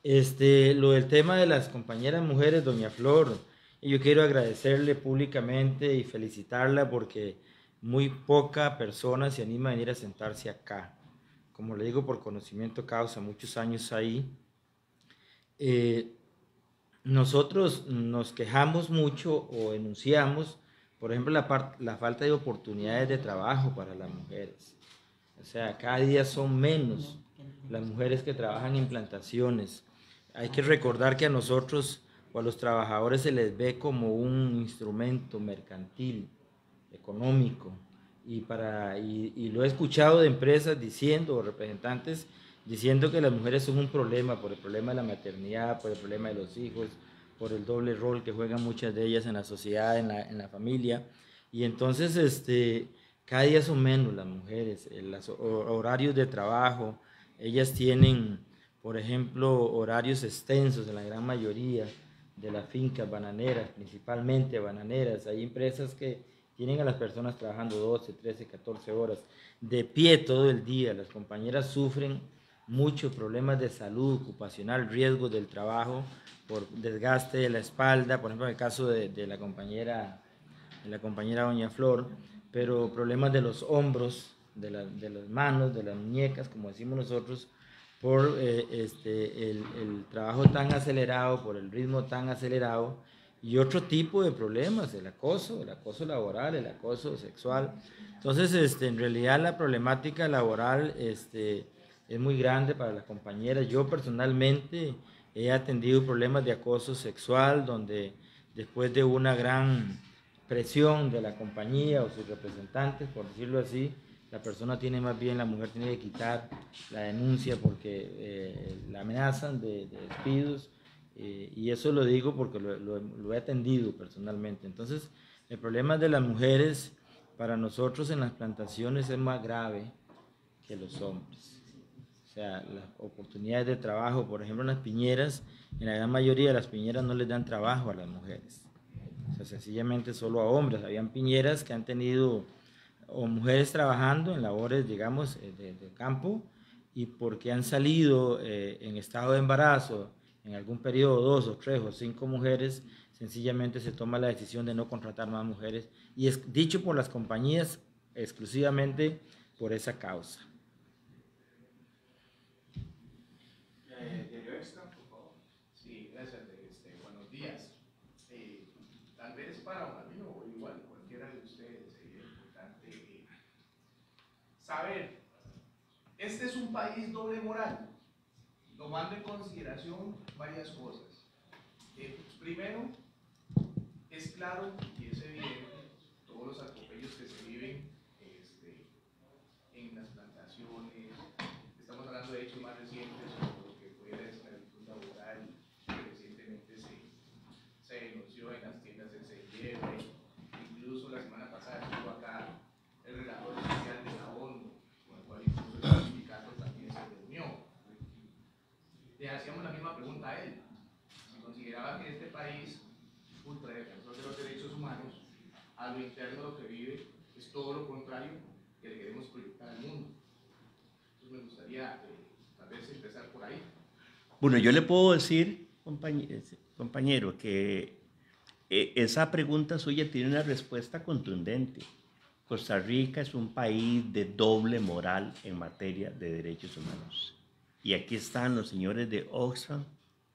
Lo del tema de las compañeras mujeres, doña Flor, yo quiero agradecerle públicamente y felicitarla porque muy poca persona se anima a venir a sentarse acá. Como le digo, por conocimiento causa, muchos años ahí. Nosotros nos quejamos mucho o enunciamos, por ejemplo, la falta de oportunidades de trabajo para las mujeres. O sea, cada día son menos las mujeres que trabajan en plantaciones. Hay que recordar que a nosotros o a los trabajadores se les ve como un instrumento mercantil, económico, y lo he escuchado de empresas diciendo, o representantes diciendo que las mujeres son un problema por el problema de la maternidad, por el problema de los hijos, por el doble rol que juegan muchas de ellas en la sociedad, en la familia. Y entonces cada día son menos las mujeres, los horarios de trabajo, ellas tienen, por ejemplo, horarios extensos en la gran mayoría, las fincas bananeras, principalmente bananeras. Hay empresas que tienen a las personas trabajando 12, 13, 14 horas de pie todo el día. Las compañeras sufren muchos problemas de salud ocupacional, riesgos del trabajo por desgaste de la espalda, por ejemplo en el caso de la compañera doña Flor, pero problemas de los hombros, de las manos, de las muñecas, como decimos nosotros, por el trabajo tan acelerado, por el ritmo tan acelerado, y otro tipo de problemas, el acoso laboral, el acoso sexual. Entonces, en realidad la problemática laboral es muy grande para las compañeras. Yo personalmente he atendido problemas de acoso sexual, donde después de una gran presión de la compañía o sus representantes, por decirlo así, la mujer tiene que quitar la denuncia porque la amenazan de despidos, y eso lo digo porque lo he atendido personalmente. Entonces, el problema de las mujeres para nosotros en las plantaciones es más grave que los hombres. O sea, las oportunidades de trabajo, por ejemplo, en las piñeras, en la gran mayoría de las piñeras no les dan trabajo a las mujeres. O sea, sencillamente solo a hombres. Habían piñeras que han tenido o mujeres trabajando en labores, digamos, de campo, y porque han salido en estado de embarazo en algún periodo, 2 o 3 o 5 mujeres, sencillamente se toma la decisión de no contratar más mujeres, y es dicho por las compañías exclusivamente por esa causa. Diario Extra, por favor. Sí, gracias. Buenos días. Tal vez para Marino o igual cualquiera de ustedes sería importante saber, este es un país doble moral, tomando en consideración varias cosas. Primero, es claro y es evidente todos los atropellos que se viven en las plantaciones. Estamos hablando de hechos más recientes sobre lo que fue la esclavitud laboral que recientemente se denunció en las tiendas del CIR. Incluso la semana pasada estuvo acá el relator especial de la ONU, con el cual incluso el sindicato también se reunió. Le hacíamos la misma pregunta a él. Si consideraba que este país, ultradefensor de los derechos humanos, a lo interno lo que vive es todo lo contrario que le queremos proyectar al mundo. Entonces me gustaría tal vez empezar por ahí. Bueno, yo le puedo decir, compañero, que esa pregunta suya tiene una respuesta contundente. Costa Rica es un país de doble moral en materia de derechos humanos. Y aquí están los señores de Oxfam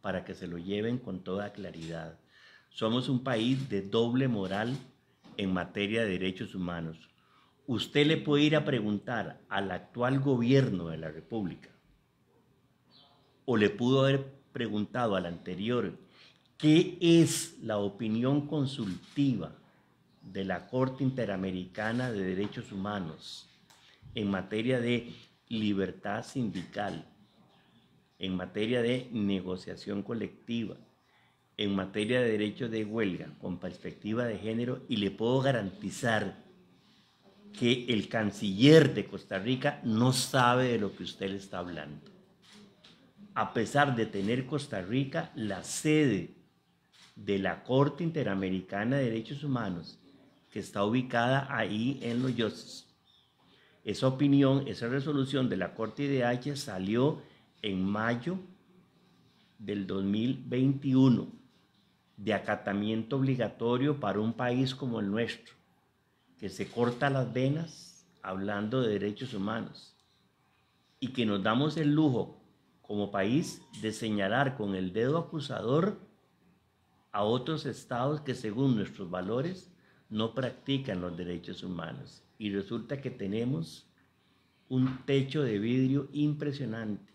para que se lo lleven con toda claridad. Somos un país de doble moral en materia de derechos humanos. Usted le puede ir a preguntar al actual gobierno de la República, o le pudo haber preguntado al anterior, ¿qué es la opinión consultiva de la Corte Interamericana de Derechos Humanos en materia de libertad sindical, en materia de negociación colectiva, en materia de derechos de huelga con perspectiva de género? Y le puedo garantizar que el canciller de Costa Rica no sabe de lo que usted le está hablando. A pesar de tener Costa Rica la sede de la Corte Interamericana de Derechos Humanos, que está ubicada ahí en Los Yoses. Esa opinión, esa resolución de la Corte IDH salió en mayo del 2021, de acatamiento obligatorio para un país como el nuestro, que se corta las venas hablando de derechos humanos, y que nos damos el lujo como país de señalar con el dedo acusador a otros estados que según nuestros valores no practican los derechos humanos. Y resulta que tenemos un techo de vidrio impresionante.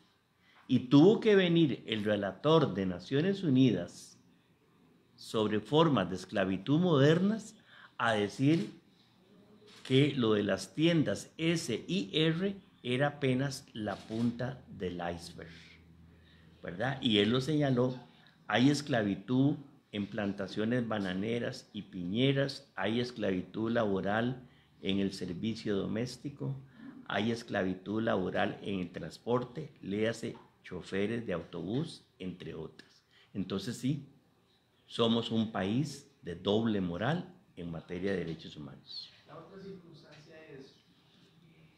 Y tuvo que venir el relator de Naciones Unidas sobre formas de esclavitud modernas a decir que lo de las tiendas SIR era apenas la punta del iceberg, ¿verdad? Y él lo señaló. Hay esclavitud en plantaciones bananeras y piñeras, hay esclavitud laboral en el servicio doméstico, hay esclavitud laboral en el transporte, léase choferes de autobús, entre otras. Entonces sí, somos un país de doble moral en materia de derechos humanos. La otra circunstancia es,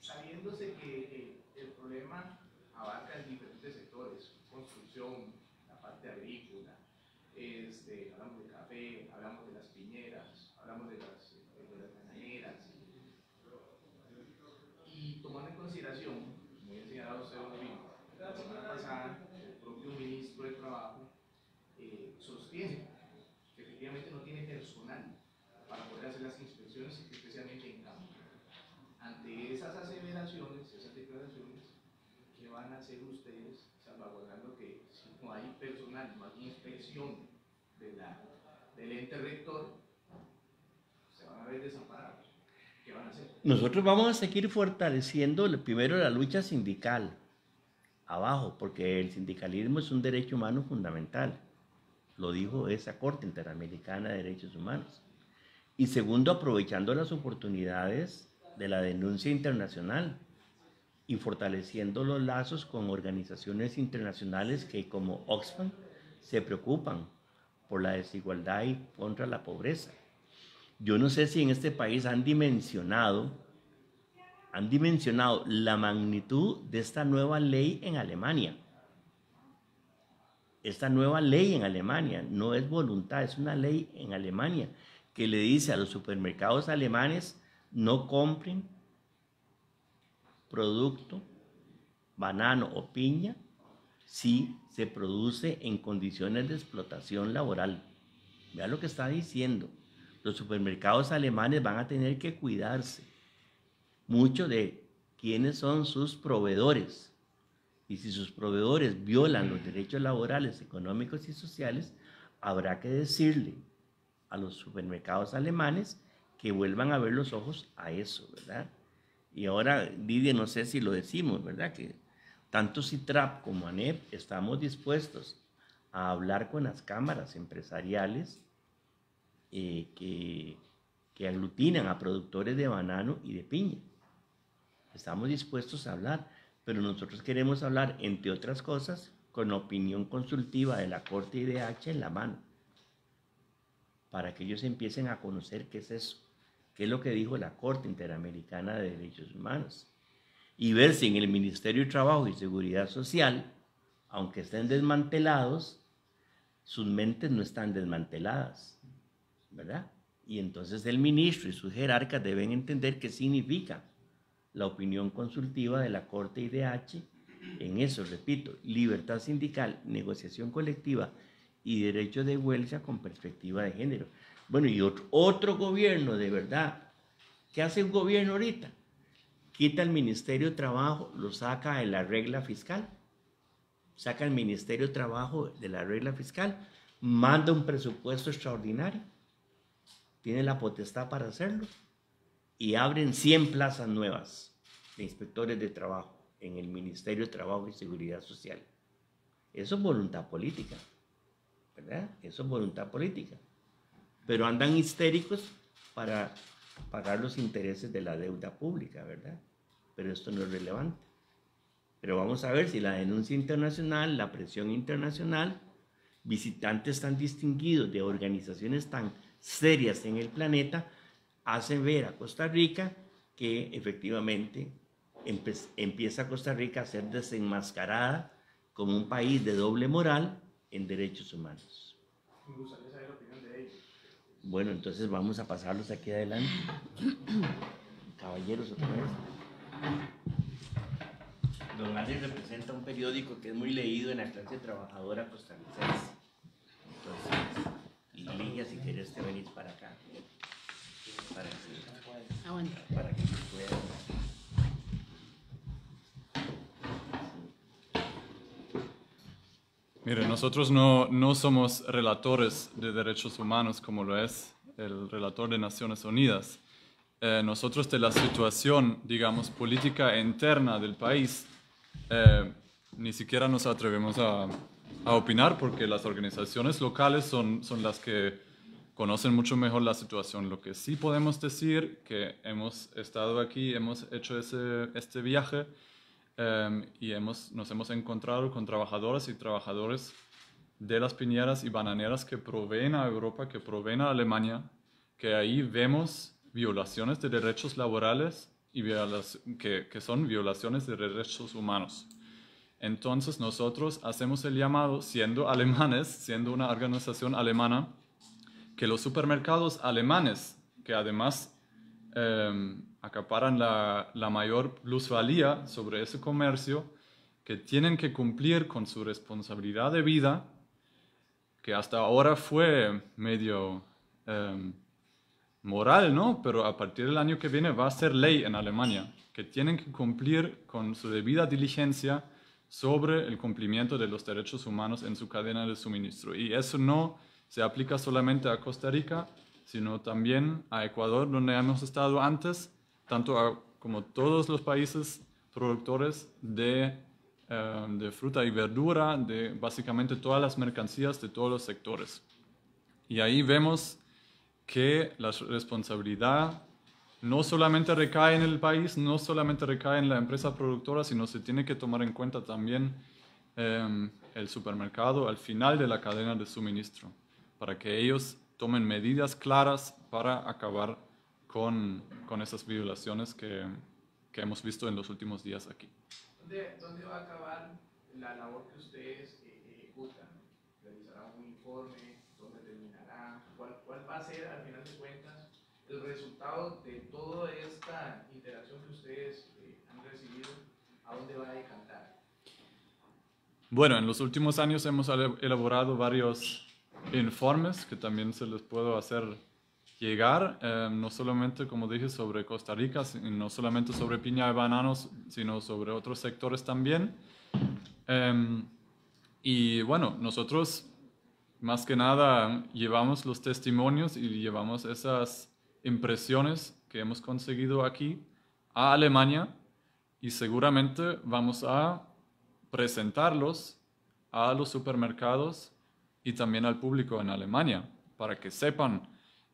sabiéndose que el problema abarca diferentes sectores, construcción, la parte agrícola, hablamos de café, hablamos de las piñeras, hablamos de las bananeras, y tomando en consideración, muy bien señalado usted, don Vino, la semana pasada el propio ministro de Trabajo sostiene que efectivamente no tiene personal para poder hacer las inspecciones, especialmente en campo. Ante esas aseveraciones, esas declaraciones, ¿qué van a hacer ustedes salvaguardando que si no hay personal, no hay inspección del ente rector, se van a ver desamparados? ¿Qué van a hacer? Nosotros vamos a seguir fortaleciendo primero la lucha sindical, abajo, porque el sindicalismo es un derecho humano fundamental. Lo dijo esa Corte Interamericana de Derechos Humanos. Y segundo, aprovechando las oportunidades de la denuncia internacional y fortaleciendo los lazos con organizaciones internacionales que, como Oxfam, se preocupan por la desigualdad y contra la pobreza. Yo no sé si en este país han dimensionado la magnitud de esta nueva ley en Alemania. Esta nueva ley en Alemania no es voluntad, es una ley en Alemania que le dice a los supermercados alemanes: no compren producto, banano o piña si se produce en condiciones de explotación laboral. Vea lo que está diciendo. Los supermercados alemanes van a tener que cuidarse mucho de quiénes son sus proveedores. Y si sus proveedores violan los derechos laborales, económicos y sociales, habrá que decirle a los supermercados alemanes que vuelvan a ver los ojos a eso, ¿verdad? Y ahora, Didier, no sé si lo decimos, ¿verdad? Que tanto CITRAP como ANEP estamos dispuestos a hablar con las cámaras empresariales que aglutinan a productores de banano y de piña. Estamos dispuestos a hablar, pero nosotros queremos hablar, entre otras cosas, con la opinión consultiva de la Corte IDH en la mano, para que ellos empiecen a conocer qué es eso, qué es lo que dijo la Corte Interamericana de Derechos Humanos, y ver si en el Ministerio de Trabajo y Seguridad Social, aunque estén desmantelados, sus mentes no están desmanteladas, ¿verdad? Y entonces el ministro y sus jerarcas deben entender qué significa la opinión consultiva de la Corte IDH en eso, repito, libertad sindical, negociación colectiva y derecho de huelga con perspectiva de género. Bueno, y otro gobierno, de verdad, ¿qué hace un gobierno ahorita? Quita el Ministerio de Trabajo, lo saca de la regla fiscal, saca el Ministerio de Trabajo de la regla fiscal, manda un presupuesto extraordinario, tiene la potestad para hacerlo, y abren 100 plazas nuevas de inspectores de trabajo en el Ministerio de Trabajo y Seguridad Social. Eso es voluntad política, ¿verdad? Eso es voluntad política. Pero andan histéricos para pagar los intereses de la deuda pública, ¿verdad? Pero esto no es relevante. Pero vamos a ver si la denuncia internacional, la presión internacional, visitantes tan distinguidos de organizaciones tan serias en el planeta, hace ver a Costa Rica que efectivamente empieza Costa Rica a ser desenmascarada como un país de doble moral en derechos humanos. Me gustaría saber la opinión de ellos. Bueno, entonces vamos a pasarlos aquí adelante. Caballeros, otra vez. Don Ali representa un periódico que es muy leído en la clase trabajadora costarricense. Entonces, Ligia, si quieres te venís para acá. Para que puedan. Mire, nosotros no somos relatores de derechos humanos como lo es el relator de Naciones Unidas. Nosotros de la situación, digamos, política interna del país, ni siquiera nos atrevemos a opinar porque las organizaciones locales son las que conocen mucho mejor la situación. Lo que sí podemos decir que hemos estado aquí, hemos hecho este viaje y nos hemos encontrado con trabajadoras y trabajadores de las piñeras y bananeras que proveen a Europa, que proveen a Alemania, que ahí vemos violaciones de derechos laborales y que son violaciones de derechos humanos. Entonces nosotros hacemos el llamado, siendo alemanes, siendo una organización alemana, que los supermercados alemanes, que además acaparan la mayor plusvalía sobre ese comercio, que tienen que cumplir con su responsabilidad de vida, que hasta ahora fue medio moral, ¿no? Pero a partir del año que viene va a ser ley en Alemania, que tienen que cumplir con su debida diligencia sobre el cumplimiento de los derechos humanos en su cadena de suministro. Y eso no se aplica solamente a Costa Rica, sino también a Ecuador, donde hemos estado antes, tanto como todos los países productores de fruta y verdura, de básicamente todas las mercancías de todos los sectores. Y ahí vemos que la responsabilidad no solamente recae en el país, no solamente recae en la empresa productora, sino se tiene que tomar en cuenta también el supermercado al final de la cadena de suministro, para que ellos tomen medidas claras para acabar con esas violaciones que hemos visto en los últimos días aquí. ¿Dónde va a acabar la labor que ustedes ejecutan? ¿Realizarán un informe? ¿Dónde terminará? ¿Cuál va a ser, al final de cuentas, el resultado de toda esta interacción que ustedes han recibido? ¿A dónde va a decantar? Bueno, en los últimos años hemos elaborado varios informes que también se les puedo hacer llegar, no solamente, como dije, sobre Costa Rica, no solamente sobre piña y bananos, sino sobre otros sectores también. Y bueno, nosotros más que nada llevamos los testimonios y llevamos esas impresiones que hemos conseguido aquí a Alemania y seguramente vamos a presentarlos a los supermercados y también al público en Alemania para que sepan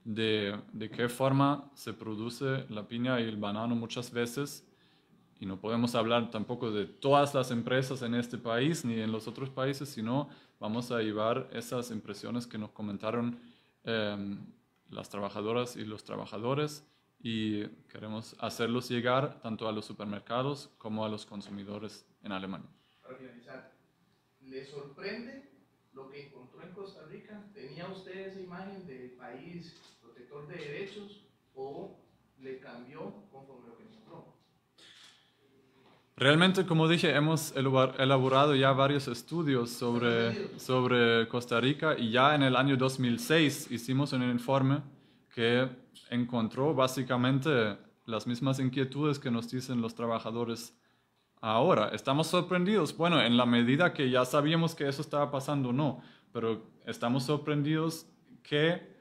de qué forma se produce la piña y el banano muchas veces. Y no podemos hablar tampoco de todas las empresas en este país ni en los otros países, sino vamos a llevar esas impresiones que nos comentaron las trabajadoras y los trabajadores y queremos hacerlos llegar tanto a los supermercados como a los consumidores en Alemania. Para finalizar, ¿le sorprende lo que encontró en Costa Rica? ¿Tenía usted esa imagen del país protector de derechos o le cambió conforme lo que encontró? Realmente, como dije, hemos elaborado ya varios estudios sobre Costa Rica y ya en el año 2006 hicimos un informe que encontró básicamente las mismas inquietudes que nos dicen los trabajadores ahora. Estamos sorprendidos, bueno, en la medida que ya sabíamos que eso estaba pasando, no, pero estamos sorprendidos que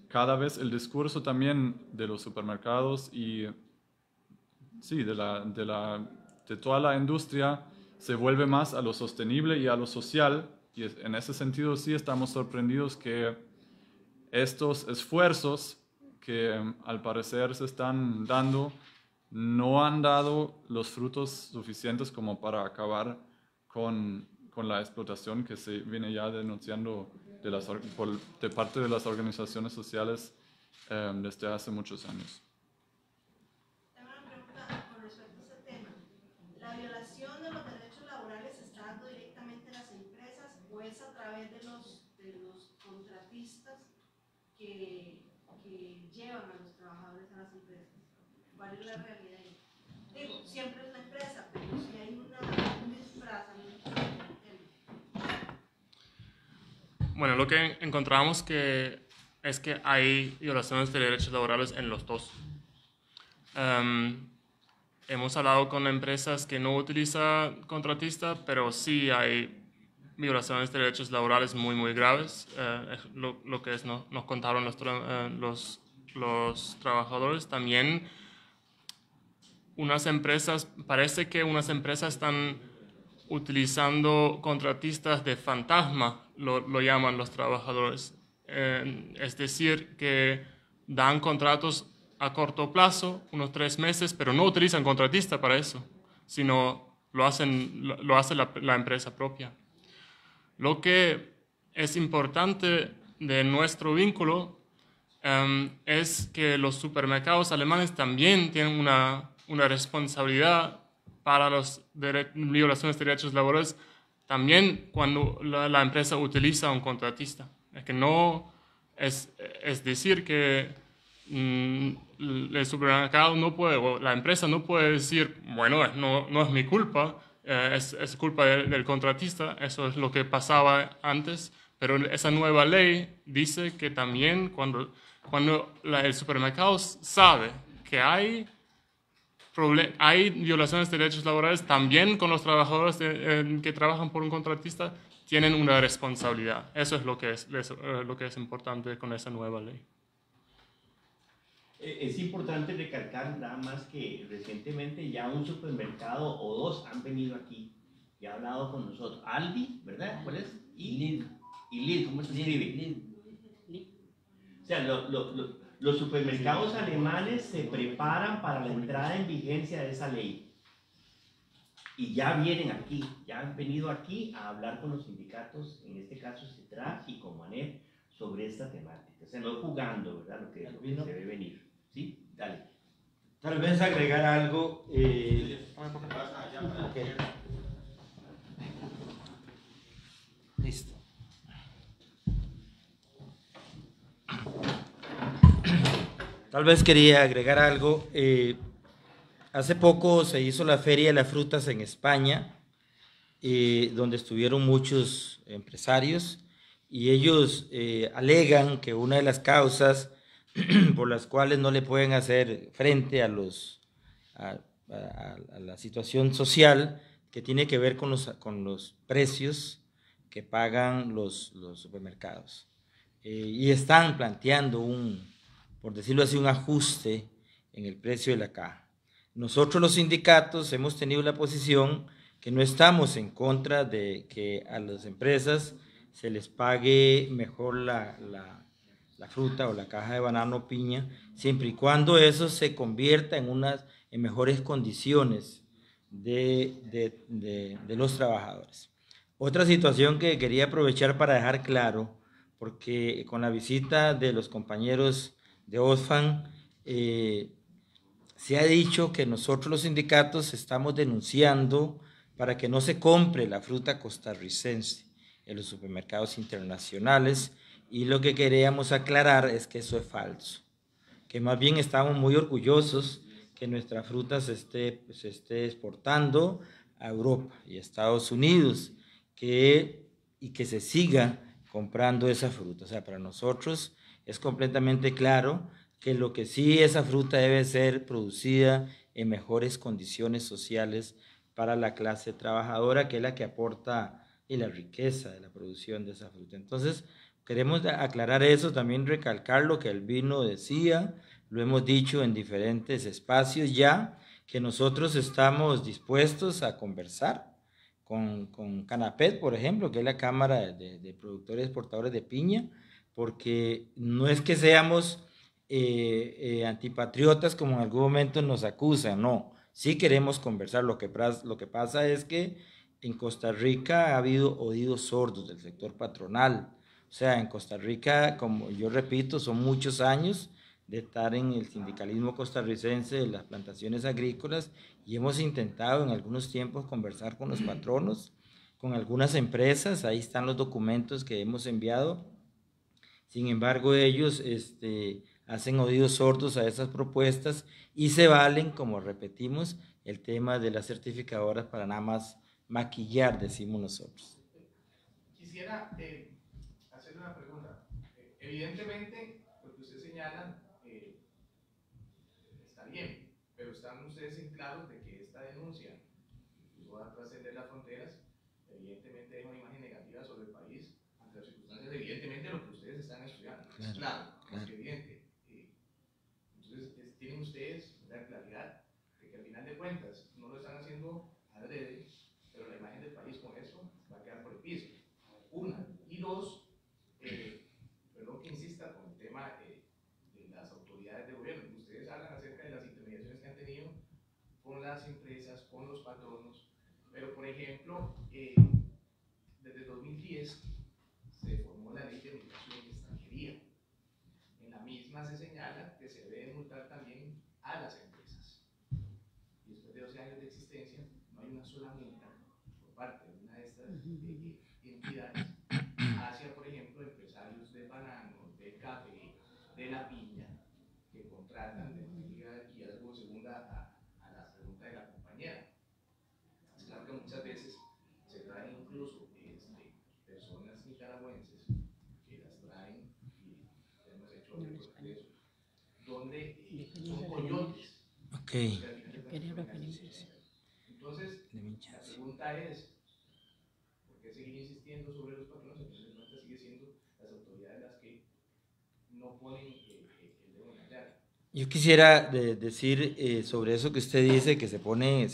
cada vez el discurso también de los supermercados y sí, de toda la industria se vuelve más a lo sostenible y a lo social, y en ese sentido sí estamos sorprendidos que estos esfuerzos que al parecer se están dando no han dado los frutos suficientes como para acabar con la explotación que se viene ya denunciando de parte de las organizaciones sociales desde hace muchos años. Tengo una pregunta con respecto a este tema. ¿La violación de los derechos laborales se está dando directamente en las empresas o es a través de los contratistas que llevan a los trabajadores a las empresas? ¿Cuál es la realidad ahí? Digo, siempre es la empresa, pero si hay un disfrazamiento del tema. Bueno, lo que encontramos es que hay violaciones de derechos laborales en los dos. Hemos hablado con empresas que no utilizan contratistas, pero sí hay violaciones de derechos laborales muy, muy graves. Lo que nos contaron los trabajadores. También parece que unas empresas están utilizando contratistas de fantasma, lo llaman los trabajadores. Es decir, que dan contratos a corto plazo, unos 3 meses, pero no utilizan contratista para eso, sino lo hace la empresa propia. Lo que es importante de nuestro vínculo es que los supermercados alemanes también tienen una responsabilidad para las violaciones de derechos laborales, también cuando la empresa utiliza a un contratista. Es que no es decir que el supermercado no puede, o la empresa no puede decir, bueno, no es mi culpa, es culpa del contratista. Eso es lo que pasaba antes, pero esa nueva ley dice que también cuando el supermercado sabe que hay violaciones de derechos laborales, también con los trabajadores que trabajan por un contratista, tienen una responsabilidad. Eso es lo que es importante con esa nueva ley. Es importante recalcar nada más que recientemente ya un supermercado o dos han venido aquí y han hablado con nosotros. Aldi, ¿verdad? ¿Cuál es? Y Lidl, ¿cómo se escribe? O sea, los supermercados alemanes se preparan para la entrada en vigencia de esa ley. Y ya vienen aquí, ya han venido aquí a hablar con los sindicatos, en este caso CITRAP y Comanep, sobre esta temática. O sea, no jugando, ¿verdad? Lo que se debe venir. ¿Sí? Dale. Tal vez agregar algo. Okay. Listo. Tal vez quería agregar algo. Hace poco se hizo la Feria de las Frutas en España, donde estuvieron muchos empresarios, y ellos alegan que una de las causas por las cuales no le pueden hacer frente a la situación social que tiene que ver con los precios que pagan los supermercados. Y están planteando por decirlo así, un ajuste en el precio de la caja. Nosotros los sindicatos hemos tenido la posición que no estamos en contra de que a las empresas se les pague mejor la fruta o la caja de banano o piña, siempre y cuando eso se convierta en mejores condiciones de los trabajadores. Otra situación que quería aprovechar para dejar claro, porque con la visita de los compañeros de Oxfam, se ha dicho que nosotros los sindicatos estamos denunciando para que no se compre la fruta costarricense en los supermercados internacionales, y lo que queríamos aclarar es que eso es falso, que más bien estamos muy orgullosos que nuestra fruta se esté exportando a Europa y a Estados Unidos, y que se siga comprando esa fruta. O sea, para nosotros es completamente claro que lo que sí, esa fruta debe ser producida en mejores condiciones sociales para la clase trabajadora, que es la que aporta la riqueza de la producción de esa fruta. Entonces, queremos aclarar eso, también recalcar lo que Albino decía, lo hemos dicho en diferentes espacios ya, que nosotros estamos dispuestos a conversar con Canapet, por ejemplo, que es la Cámara de Productores y Exportadores de Piña, porque no es que seamos antipatriotas como en algún momento nos acusan, no, sí queremos conversar. Lo que pasa es que en Costa Rica ha habido oídos sordos del sector patronal. O sea, en Costa Rica, como yo repito, son muchos años de estar en el sindicalismo costarricense de las plantaciones agrícolas, y hemos intentado en algunos tiempos conversar con los patronos, con algunas empresas. Ahí están los documentos que hemos enviado. Sin embargo, ellos hacen oídos sordos a esas propuestas y se valen, como repetimos, el tema de las certificadoras para nada más maquillar, decimos nosotros. Quisiera hacerle una pregunta. Evidentemente, lo que usted señala está bien, pero están ustedes en claro de que esta denuncia va a trascender las fronteras, evidentemente deja una imagen negativa sobre el país ante las circunstancias, evidentemente lo que ustedes están estudiando. Claro, es evidente. Entonces, tienen ustedes la claridad de que al final de cuentas no lo están haciendo adrede, pero la imagen del país con eso va a quedar por el piso. Una. Y dos, perdón que insista con el tema de las autoridades de gobierno. Ustedes hablan acerca de las intermediaciones que han tenido con las empresas, con los patronos, pero por ejemplo, desde 2010 se banano, del café, de la piña, que contratan, y algo segunda a la pregunta de la compañera. Es claro que muchas veces se traen incluso personas nicaragüenses que las traen, y hemos hecho récords de eso, donde son coyotes. Ok. Entonces, la pregunta es, ¿por qué seguir insistiendo sobre los patrones? Entonces, no sigue siendo las autoridades las que no ponen el dedo en la llaga. Yo quisiera decir sobre eso que usted dice, que se pone,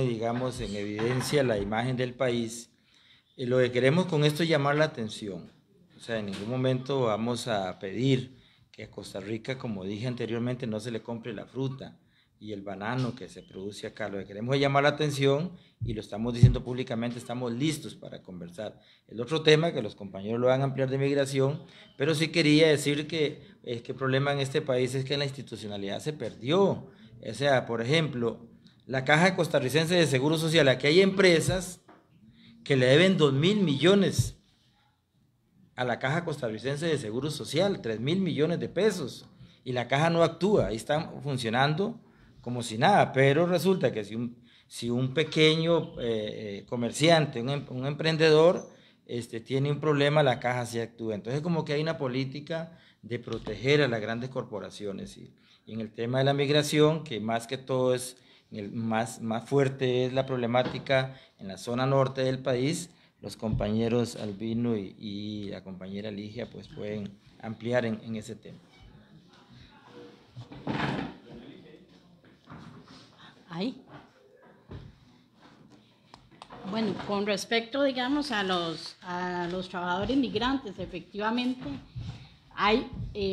digamos, en evidencia la imagen del país. Lo que queremos con esto es llamar la atención. O sea, en ningún momento vamos a pedir que a Costa Rica, como dije anteriormente, no se le compre la fruta y el banano que se produce acá. Lo que queremos es llamar la atención y lo estamos diciendo públicamente, estamos listos para conversar. El otro tema, que los compañeros lo van a ampliar, de migración, pero sí quería decir que el problema en este país es que la institucionalidad se perdió. O sea, por ejemplo, la Caja Costarricense de Seguro Social, aquí hay empresas que le deben 2.000 millones a la Caja Costarricense de Seguro Social, 3.000 millones de pesos, y la caja no actúa, ahí están funcionando como si nada, pero resulta que si un pequeño comerciante, un emprendedor, tiene un problema, la caja sí actúa. Entonces, como que hay una política de proteger a las grandes corporaciones. Y en el tema de la migración, que más que todo es más fuerte es la problemática en la zona norte del país, los compañeros Albino y la compañera Ligia pues pueden ampliar en ese tema. Ahí. Bueno, con respecto, digamos, a los trabajadores migrantes, efectivamente, hay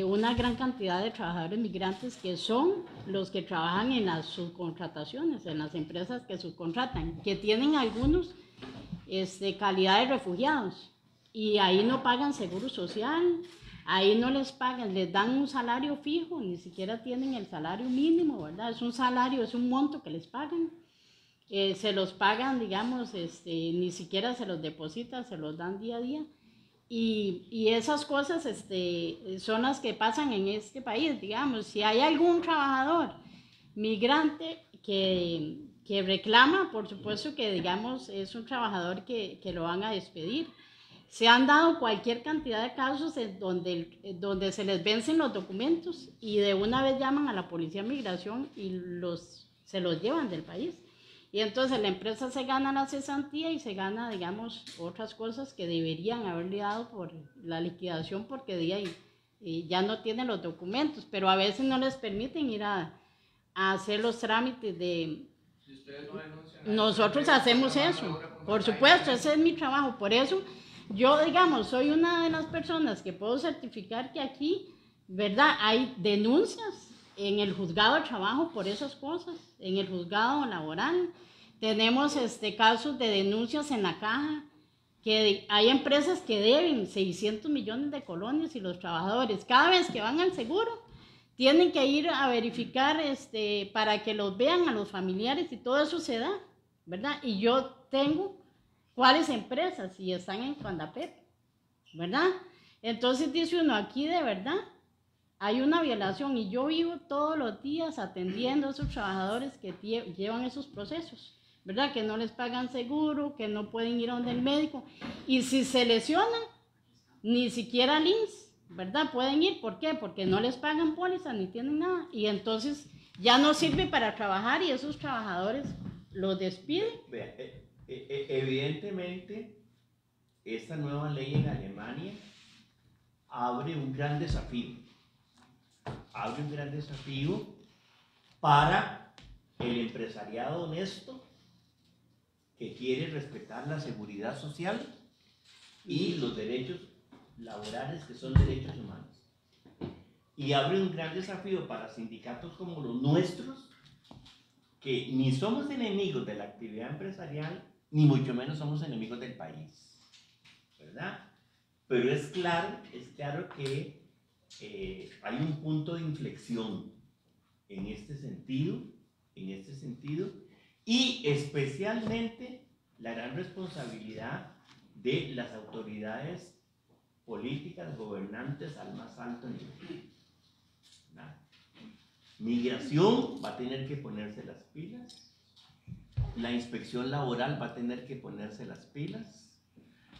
una gran cantidad de trabajadores migrantes que son los que trabajan en las subcontrataciones, en las empresas que subcontratan, que tienen algunos calidad de refugiados, y ahí no pagan seguro social, ahí no les pagan, les dan un salario fijo, ni siquiera tienen el salario mínimo, ¿verdad? Es un salario, es un monto que les pagan. Se los pagan, digamos, ni siquiera se los depositan, se los dan día a día. Y esas cosas son las que pasan en este país, digamos. Si hay algún trabajador migrante que reclama, por supuesto que, digamos, es un trabajador que lo van a despedir. Se han dado cualquier cantidad de casos en donde se les vencen los documentos y de una vez llaman a la Policía de Migración y se los llevan del país. Y entonces la empresa se gana la cesantía y se gana, digamos, otras cosas que deberían haberle dado por la liquidación, porque de ahí ya no tienen los documentos, pero a veces no les permiten ir a hacer los trámites de... Si ustedes no denuncian, nosotros hacemos eso, por supuesto, ese es mi trabajo. Por eso yo, digamos, soy una de las personas que puedo certificar que aquí, ¿verdad?, hay denuncias en el juzgado de trabajo por esas cosas, en el juzgado laboral. Tenemos casos de denuncias en la caja, que hay empresas que deben 600 millones de colones y los trabajadores, cada vez que van al seguro, tienen que ir a verificar para que los vean a los familiares, y todo eso se da, ¿verdad? Y yo tengo cuáles empresas y están en Cuandapep, ¿verdad? Entonces dice uno, aquí de verdad hay una violación, y yo vivo todos los días atendiendo a esos trabajadores que llevan esos procesos, ¿verdad? Que no les pagan seguro, que no pueden ir a donde el médico, y si se lesionan, ni siquiera al INSS, ¿verdad? Pueden ir. ¿Por qué? Porque no les pagan póliza ni tienen nada, y entonces ya no sirve para trabajar y esos trabajadores los despiden. Evidentemente, esta nueva ley en Alemania abre un gran desafío. Abre un gran desafío para el empresariado honesto que quiere respetar la seguridad social y los derechos laborales, que son derechos humanos. Y abre un gran desafío para sindicatos como los nuestros, que ni somos enemigos de la actividad empresarial, ni mucho menos somos enemigos del país, ¿verdad? Pero es claro que hay un punto de inflexión en este sentido, y especialmente la gran responsabilidad de las autoridades políticas gobernantes al más alto nivel. ¿Verdad? Migración va a tener que ponerse las pilas. La inspección laboral va a tener que ponerse las pilas.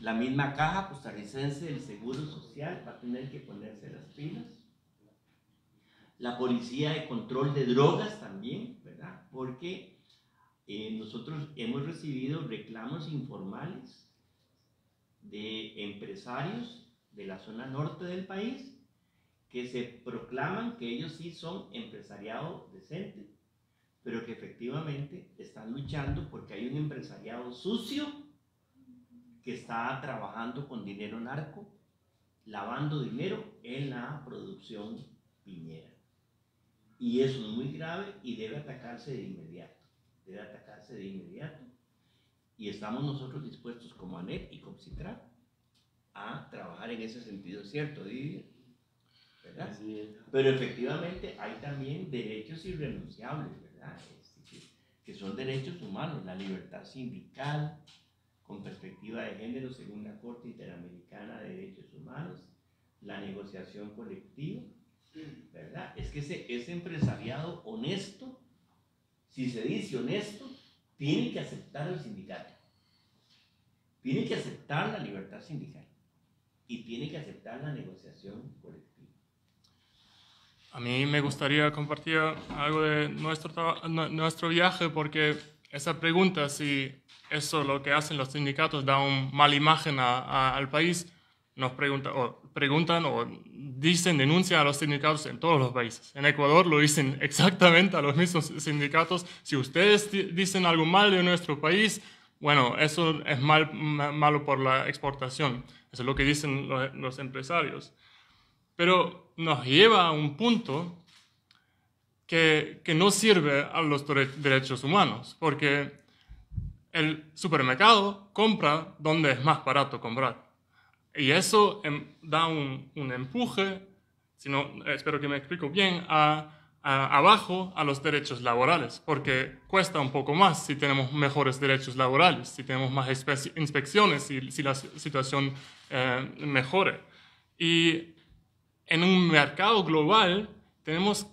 La misma Caja Costarricense del Seguro Social va a tener que ponerse las pilas. La Policía de Control de Drogas también, ¿verdad? Porque nosotros hemos recibido reclamos informales de empresarios de la zona norte del país que se proclaman que ellos sí son empresariado decente, pero que efectivamente están luchando porque hay un empresariado sucio que está trabajando con dinero narco, lavando dinero en la producción piñera. Y eso es muy grave y debe atacarse de inmediato. Debe atacarse de inmediato. Y estamos nosotros dispuestos como ANEP y como CITRAP a trabajar en ese sentido, ¿cierto, Didier? ¿Verdad? Sí. Pero efectivamente hay también derechos irrenunciables, ¿verdad? Que son derechos humanos, la libertad sindical, con perspectiva de género según la Corte Interamericana de Derechos Humanos, la negociación colectiva, ¿verdad? Es que ese empresariado honesto, si se dice honesto, tiene que aceptar el sindicato, tiene que aceptar la libertad sindical y tiene que aceptar la negociación colectiva. A mí me gustaría compartir algo de nuestro viaje, porque esa pregunta, si eso lo que hacen los sindicatos da una mala imagen al país, nos preguntan o dicen, denuncian a los sindicatos en todos los países. En Ecuador lo dicen exactamente a los mismos sindicatos. Si ustedes dicen algo mal de nuestro país, bueno, eso es malo por la exportación. Eso es lo que dicen los empresarios. Pero nos lleva a un punto que no sirve a los derechos humanos, porque el supermercado compra donde es más barato comprar. Y eso da un empuje, espero que me explico bien, abajo a los derechos laborales, porque cuesta un poco más si tenemos mejores derechos laborales, si tenemos más inspecciones, si la situación mejore. Y en un mercado global tenemos que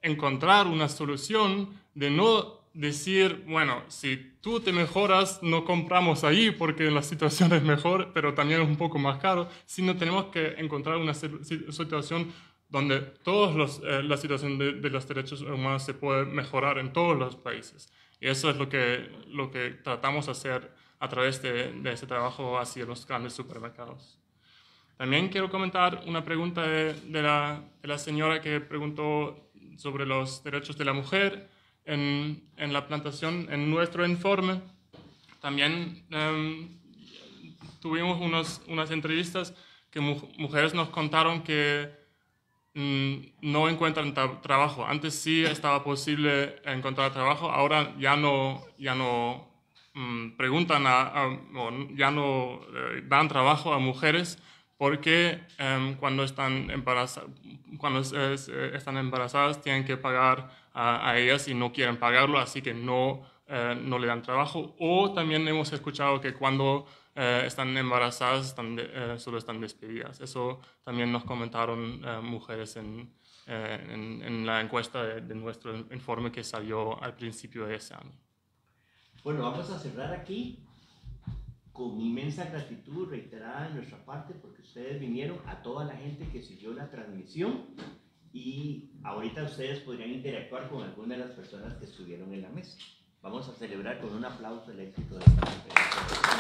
encontrar una solución de no decir, bueno, si tú te mejoras, no compramos ahí porque la situación es mejor, pero también es un poco más caro, sino tenemos que encontrar una situación donde la situación de los derechos humanos se puede mejorar en todos los países. Y eso es lo que tratamos de hacer a través de ese trabajo hacia los grandes supermercados. También quiero comentar una pregunta de la señora que preguntó sobre los derechos de la mujer en la plantación. En nuestro informe también tuvimos unas entrevistas que mujeres nos contaron que no encuentran trabajo. Antes sí estaba posible encontrar trabajo, ahora ya no preguntan ya no dan trabajo a mujeres porque cuando están embarazadas tienen que pagar a ellas y no quieren pagarlo, así que no le dan trabajo. O también hemos escuchado que cuando están embarazadas solo están despedidas. Eso también nos comentaron mujeres en la encuesta de nuestro informe que salió al principio de ese año. Bueno, vamos a cerrar aquí con inmensa gratitud reiterada de nuestra parte porque ustedes vinieron, a toda la gente que siguió la transmisión, y ahorita ustedes podrían interactuar con alguna de las personas que estuvieron en la mesa. Vamos a celebrar con un aplauso el éxito de esta conferencia.